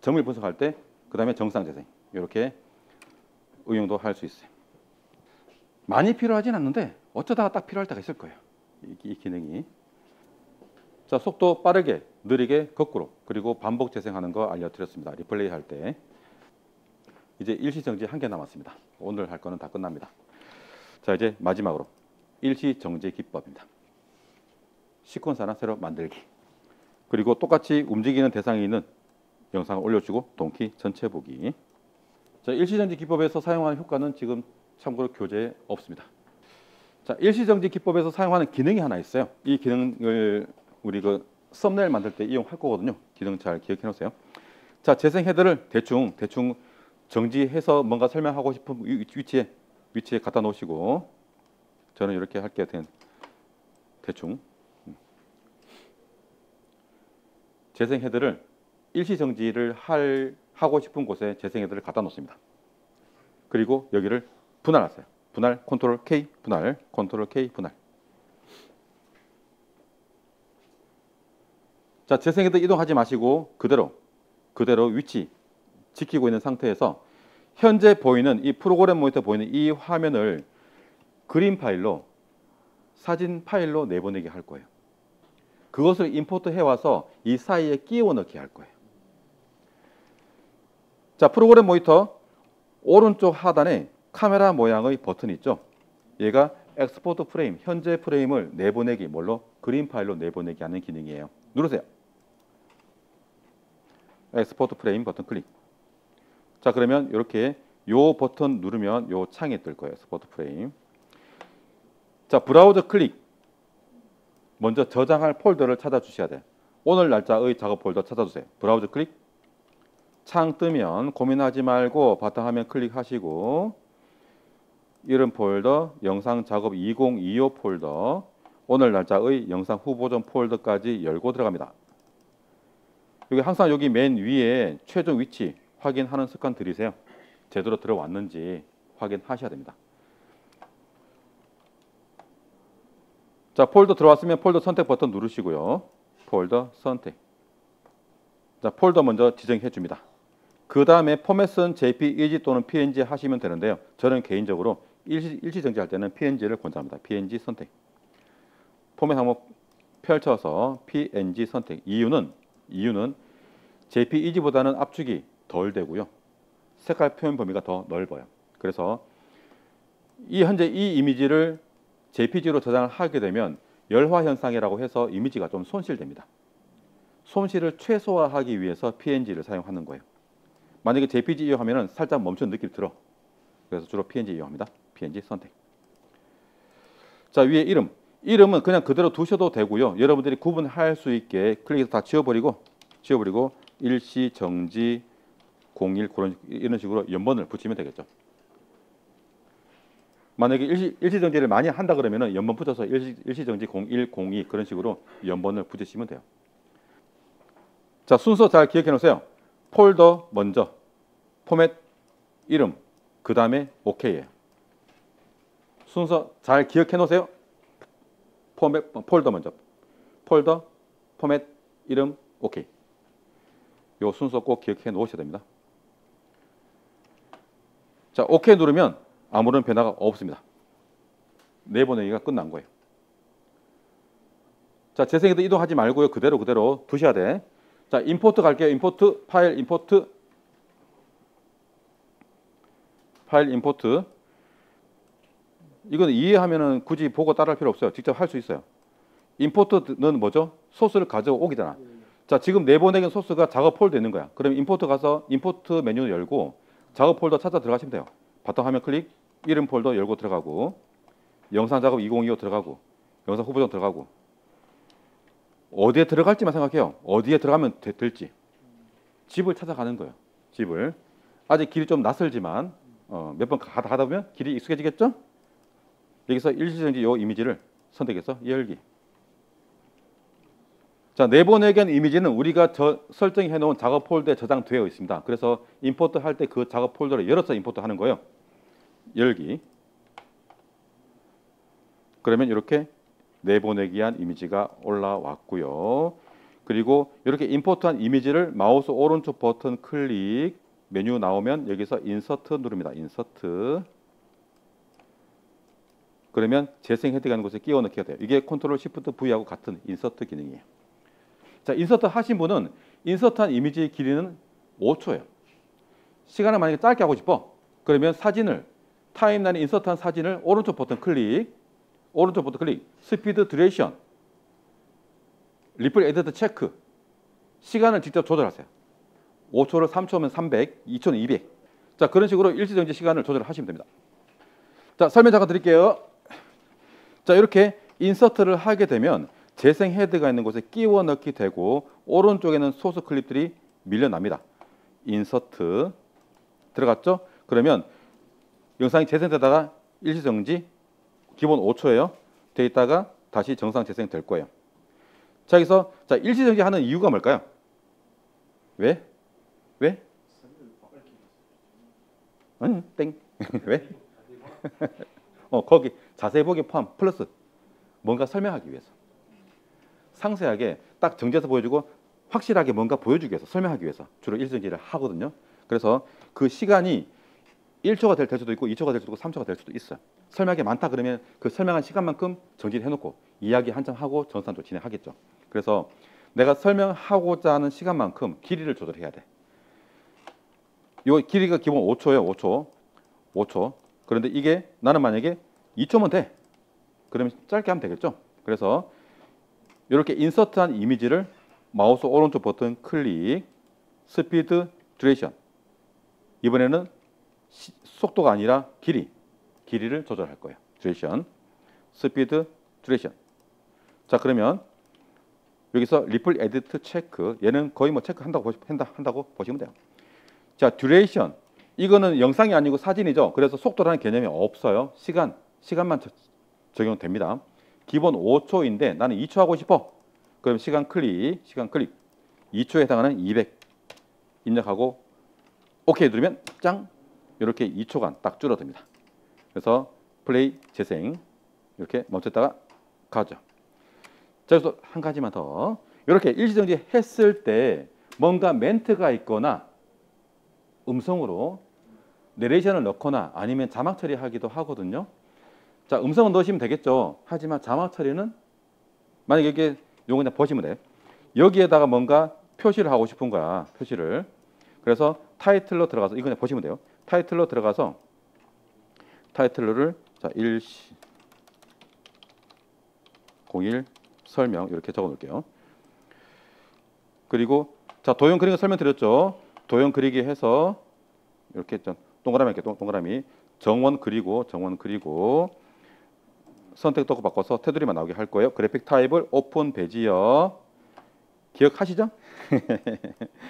점을 분석할 때 그 다음에 정상 재생 이렇게 응용도 할 수 있어요. 많이 필요하진 않는데 어쩌다가 딱 필요할 때가 있을 거예요. 이 기능이. 자, 속도 빠르게 느리게 거꾸로 그리고 반복 재생하는 거 알려드렸습니다. 리플레이 할 때. 이제 일시정지 1개 남았습니다. 오늘 할 거는 다 끝납니다. 자, 이제 마지막으로 일시정지 기법입니다. 시퀀스 하나 새로 만들기. 그리고 똑같이 움직이는 대상이 있는 영상을 올려주고 동키 전체 보기. 자, 일시정지 기법에서 사용하는 효과는 지금 참고로 교재에 없습니다. 자, 일시정지 기법에서 사용하는 기능이 하나 있어요. 이 기능을 우리 그 썸네일 만들 때 이용할 거거든요. 기능 잘 기억해 놓으세요. 자, 재생 헤드를 대충 정지해서 뭔가 설명하고 싶은 위치에 갖다 놓으시고 저는 이렇게 할게요. 대충 재생 헤드를 일시정지를 하고 싶은 곳에 재생 헤드를 갖다 놓습니다. 그리고 여기를 분할하세요. 분할 컨트롤 K 분할 컨트롤 K 분할. 자, 재생 헤드 이동하지 마시고 그대로 위치 지키고 있는 상태에서 현재 보이는 이 프로그램 모니터 보이는 이 화면을 그림 파일로 사진 파일로 내보내게 할 거예요. 그것을 임포트 해와서 이 사이에 끼워 넣게 할 거예요. 자, 프로그램 모니터 오른쪽 하단에 카메라 모양의 버튼이 있죠. 얘가 엑스포트 프레임, 현재 프레임을 내보내기, 뭘로? 그림 파일로 내보내기 하는 기능이에요. 누르세요. 엑스포트 프레임 버튼 클릭. 자, 그러면 이렇게 요 버튼 누르면 요 창이 뜰 거예요. 엑스포트 프레임. 자, 브라우저 클릭. 먼저 저장할 폴더를 찾아주셔야 돼요. 오늘 날짜의 작업 폴더 찾아주세요. 브라우저 클릭. 창 뜨면 고민하지 말고 바탕화면 클릭하시고 이름 폴더, 영상 작업 2025 폴더, 오늘 날짜의 영상 후보전 폴더까지 열고 들어갑니다. 여기 항상 여기 맨 위에 최종 위치 확인하는 습관 들이세요. 제대로 들어왔는지 확인하셔야 됩니다. 자, 폴더 들어왔으면 폴더 선택 버튼 누르시고요. 폴더 선택. 자, 폴더 먼저 지정해 줍니다. 그 다음에 포맷은 JPEG 또는 PNG 하시면 되는데요. 저는 개인적으로 일시 정지할 때는 PNG를 권장합니다. PNG 선택. 포맷 항목 펼쳐서 PNG 선택. 이유는 JPEG보다는 압축이 덜 되고요. 색깔 표현 범위가 더 넓어요. 그래서 현재 이 이미지를 JPG로 저장을 하게 되면 열화 현상이라고 해서 이미지가 좀 손실됩니다. 손실을 최소화하기 위해서 PNG를 사용하는 거예요. 만약에 JPG 이용하면 살짝 멈춘 느낌이 들어. 그래서 주로 PNG 이용합니다. PNG 선택. 자, 위에 이름은 그냥 그대로 두셔도 되고요. 여러분들이 구분할 수 있게 클릭해서 다 지워버리고 일시정지 01 이런 식으로 연번을 붙이면 되겠죠. 만약에 일시정지를 많이 한다 그러면 연번 붙여서 일시정지 01, 02 그런 식으로 연번을 붙이시면 돼요. 자, 순서 잘 기억해 놓으세요. 폴더 먼저, 포맷, 이름, 그 다음에 OK예요. 순서 잘 기억해 놓으세요. 폴더 먼저, 폴더, 포맷, 이름, OK. 요 순서 꼭 기억해 놓으셔야 됩니다. 자, OK 누르면 아무런 변화가 없습니다. 내보내기가 끝난 거예요. 자, 재생해도 이동하지 말고요. 그대로 두셔야 돼. 자, 임포트 갈게요. 임포트, 파일 임포트. 이건 이해하면은 굳이 보고 따라할 필요 없어요. 직접 할 수 있어요. 임포트는 뭐죠? 소스를 가져오기잖아. 자, 지금 내보내긴 소스가 작업 폴더에 있는 거야. 그럼 임포트 가서 임포트 메뉴를 열고 작업 폴더 찾아 들어가시면 돼요. 바탕화면 클릭, 이름 폴더 열고 들어가고 영상 작업 2025 들어가고 영상 후보전 들어가고 어디에 들어갈지만 생각해요. 어디에 들어가면 될지. 집을 찾아가는 거예요. 집을. 아직 길이 좀 낯설지만 몇 번 가다 보면 길이 익숙해지겠죠? 여기서 일시정지 요 이미지를 선택해서 열기. 자, 내보내기 한 이미지는 우리가 설정해 놓은 작업 폴더에 저장되어 있습니다. 그래서 임포트 할 때 그 작업 폴더를 열어서 임포트 하는 거예요. 열기. 그러면 이렇게 내보내기한 이미지가 올라왔고요. 그리고 이렇게 임포트한 이미지를 마우스 오른쪽 버튼 클릭, 메뉴 나오면 여기서 인서트 누릅니다. 인서트. 그러면 재생 헤드가 있는 곳에 끼워 넣게 돼요. 이게 컨트롤 시프트 V하고 같은 인서트 기능이에요. 자, 인서트 하신 분은 인서트한 이미지의 길이는 5초예요. 시간을 만약에 짧게 하고 싶어. 그러면 사진을 타임라인에 인서트한 사진을 오른쪽 버튼 클릭, 스피드 듀레이션, 리플 에디트 체크, 시간을 직접 조절하세요. 5초를 3초면 300, 2초는 200. 자, 그런 식으로 일시정지 시간을 조절하시면 됩니다. 자, 설명 잠깐 드릴게요. 자, 이렇게 인서트를 하게 되면 재생 헤드가 있는 곳에 끼워 넣기 되고 오른쪽에는 소스 클립들이 밀려납니다. 인서트 들어갔죠? 그러면 영상이 재생되다가 일시정지 기본 5초예요. 돼 있다가 다시 정상 재생될 거예요. 자, 여기서 자, 일시정지 하는 이유가 뭘까요? 왜? 땡. 왜? 거기 자세히 보기 포함 플러스 뭔가 설명하기 위해서. 상세하게 딱 정지해서 보여주고 확실하게 뭔가 보여주기 위해서 설명하기 위해서 주로 일정지를 하거든요. 그래서 그 시간이 1초가 될 수도 있고 2초가 될 수도 있고 3초가 될 수도 있어요. 설명이 많다 그러면 그 설명한 시간만큼 정지를 해놓고 이야기 한참 하고 전산도 진행하겠죠. 그래서 내가 설명하고자 하는 시간만큼 길이를 조절해야 돼. 이 길이가 기본 5초예요. 5초. 그런데 이게 나는 만약에 2초면 돼. 그러면 짧게 하면 되겠죠. 그래서 이렇게 인서트한 이미지를 마우스 오른쪽 버튼 클릭, 스피드, 듀레이션. 이번에는 속도가 아니라 길이를 조절할 거예요. 듀레이션, 스피드, 듀레이션. 자, 그러면 여기서 리플 에디트 체크. 얘는 거의 뭐 체크한다고 보시면 돼요. 자, 듀레이션. 이거는 영상이 아니고 사진이죠. 그래서 속도라는 개념이 없어요. 시간만 적용됩니다. 기본 5초인데 나는 2초 하고 싶어. 그럼 시간 클릭. 2초에 해당하는 200 입력하고 오케이 누르면 짱! 이렇게 2초간 딱 줄어듭니다. 그래서 플레이, 재생 이렇게 멈췄다가 가죠. 자, 그래서 한 가지만 더. 이렇게 일시정지 했을 때 뭔가 멘트가 있거나 음성으로 내레이션을 넣거나 아니면 자막 처리하기도 하거든요. 자, 음성은 넣으시면 되겠죠. 하지만 자막 처리는 만약에 이게 요거 그냥 보시면 돼요. 여기에다가 뭔가 표시를 하고 싶은 거야. 표시를. 그래서 타이틀로 들어가서 이거 그냥 보시면 돼요. 타이틀로 들어가서 타이틀로를 자, 01 설명 이렇게 적어 놓을게요. 그리고 자, 도형 그리기 설명드렸죠. 도형 그리기 해서 이렇게 좀 동그라미 이렇게 동그라미 정원 그리고 선택 도구 바꿔서 테두리만 나오게 할 거예요. 그래픽 타입을 오픈 베지어. 기억하시죠?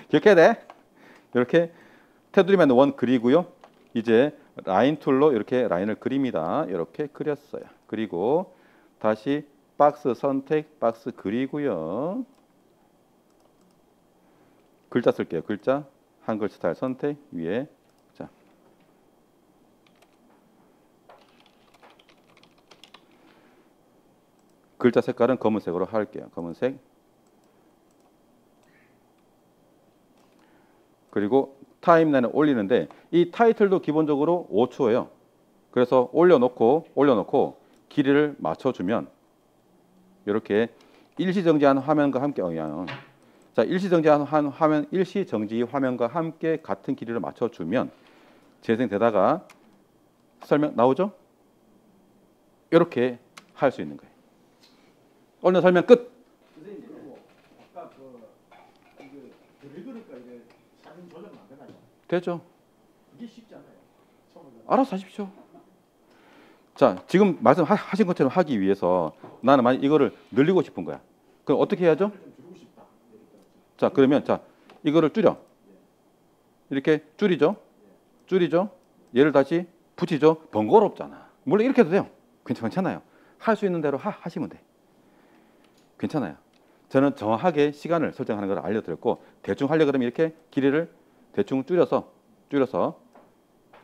기억해야 돼. 이렇게 테두리만 원 그리고요. 이제 라인 툴로 이렇게 라인을 그립니다. 이렇게 그렸어요. 그리고 다시 박스 선택, 박스 그리고요. 글자 쓸게요. 글자, 한글 스타일 선택 위에. 자, 글자 색깔은 검은색으로 할게요. 검은색. 그리고 타임라인을 올리는데 이 타이틀도 기본적으로 5초예요. 그래서 올려놓고 길이를 맞춰주면 이렇게 일시정지한 화면과 함께 자, 일시정지한 화면, 일시정지 화면과 함께 같은 길이를 맞춰주면 재생되다가 설명 나오죠? 이렇게 할 수 있는 거예요. 오늘 설명 끝. 선생님, 그리고 아까 이게 그러니까 이게 사진 조절은 안 되나요? 되죠. 이게 쉽지 않아요. 처음에. 알아서 하십시오. 자, 지금 말씀하신 것처럼 하기 위해서 나는 만약 이거를 늘리고 싶은 거야. 그럼 어떻게 해야죠? 좀 줄이고 싶다. 자, 그러면 자, 이거를 줄여. 이렇게 줄이죠. 얘를 다시 붙이죠. 번거롭잖아. 물론 이렇게 해도 돼요. 괜찮아요. 할 수 있는 대로 하시면 돼. 괜찮아요. 저는 정확하게 시간을 설정하는 걸 알려드렸고 대충 하려고 그러면 이렇게 길이를 대충 줄여서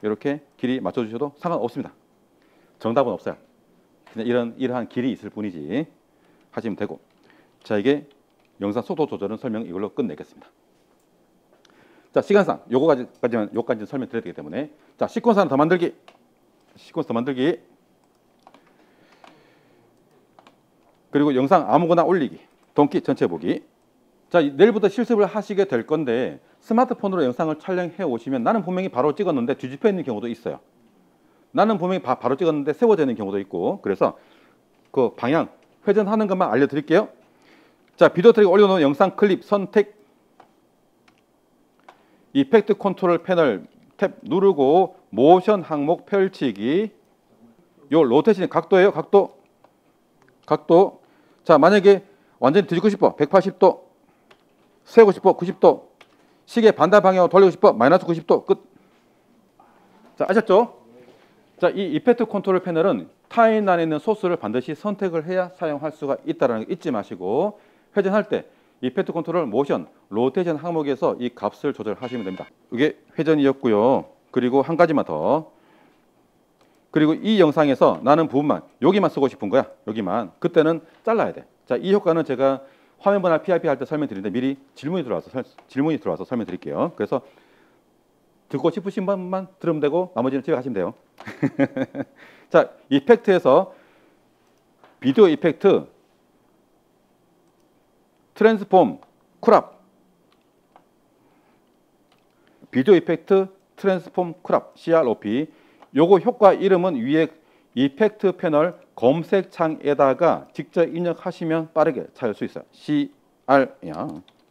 이렇게 길이 맞춰주셔도 상관없습니다. 정답은 없어요. 그냥 이러한 길이 있을 뿐이지 하시면 되고. 자, 이게 영상 속도 조절은 설명 이걸로 끝내겠습니다. 자, 시간상 요거까지는 설명드려야 되기 때문에 자, 시퀀스 하나 더 만들기. 그리고 영상 아무거나 올리기. 동기 전체 보기. 자, 내일부터 실습을 하시게 될 건데 스마트폰으로 영상을 촬영해 오시면 나는 분명히 바로 찍었는데 뒤집혀 있는 경우도 있어요. 나는 분명히 바로 찍었는데 세워져 있는 경우도 있고. 그래서 그 방향 회전하는 것만 알려드릴게요. 자, 비디오 트랙 올려놓은 영상 클립 선택. 이펙트 컨트롤 패널 탭 누르고 모션 항목 펼치기. 요 로테이션 각도예요. 각도. 자, 만약에 완전히 뒤집고 싶어. 180도. 세우고 싶어. 90도. 시계 반대 방향으로 돌리고 싶어. 마이너스 90도. 끝. 자, 아셨죠? 자, 이 이펙트 컨트롤 패널은 타임라인에 있는 소스를 반드시 선택을 해야 사용할 수가 있다는 거 잊지 마시고 회전할 때 이펙트 컨트롤 모션, 로테이션 항목에서 이 값을 조절하시면 됩니다. 이게 회전이었고요. 그리고 한 가지만 더. 그리고 이 영상에서 나는 부분만 여기만 쓰고 싶은 거야. 여기만. 그때는 잘라야 돼. 자, 이 효과는 제가 화면 분할 PIP 할 때 설명드리는데 미리 질문이 들어와서 설명드릴게요. 그래서 듣고 싶으신 분만 들으면 되고 나머지는 집에 가시면 돼요. 자, 이펙트에서 비디오 이펙트, 트랜스폼, 쿨업. 비디오 이펙트, 트랜스폼, 쿨업, CROP. 요거 효과 이름은 위에 이펙트 패널 검색창에다가 직접 입력하시면 빠르게 찾을 수 있어요.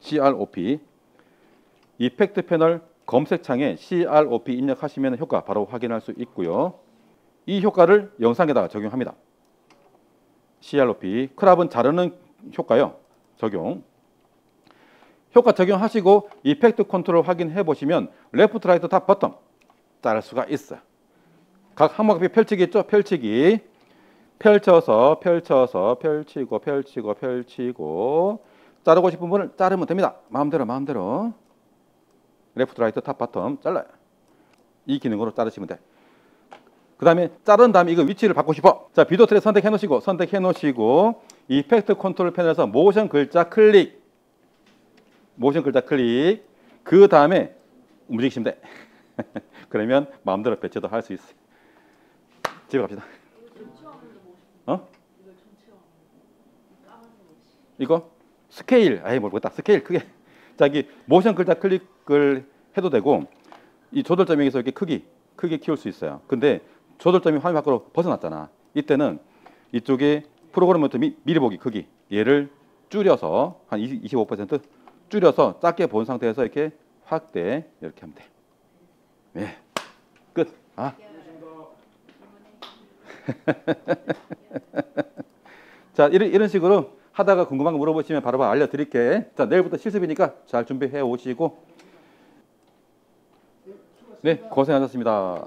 CROP. 이펙트 패널 검색창에 CROP 입력하시면 효과 바로 확인할 수 있고요. 이 효과를 영상에다가 적용합니다. CROP, 크랍은 자르는 효과요. 적용. 효과 적용하시고 이펙트 컨트롤 확인해 보시면 레프트 라이트 탑 버튼 자를 수가 있어요. 각 항목이 펼치기 있죠? 펼치기. 펼치고 자르고 싶은 분을 자르면 됩니다. 마음대로. 레프트 라이트 탑 버튼 잘라요. 이 기능으로 자르시면 돼. 그 다음에 자른 다음에 이거 위치를 바꾸고 싶어. 자, 비디오 트랙 선택해 놓으시고 이펙트 컨트롤 패널에서 모션 글자 클릭. 그 다음에 움직이시면 돼. 그러면 마음대로 배치도 할 수 있어요. 집에 갑시다. 이거 스케일, 모르겠다. 스케일 크게. 자, 여기 모션 글자 클릭을 해도 되고 이 조절점에서 이렇게 크게 키울 수 있어요. 근데 조절점이 화면 밖으로 벗어났잖아. 이때는 이쪽에 프로그램부터 미리 보기 크기 얘를 줄여서 한 25% 줄여서 작게 본 상태에서 이렇게 확대 이렇게 하면 돼. 네, 끝. 자, 이런 식으로 하다가 궁금한 거 물어보시면 바로 알려드릴게. 자, 내일부터 실습이니까 잘 준비해 오시고. 네, 고생하셨습니다.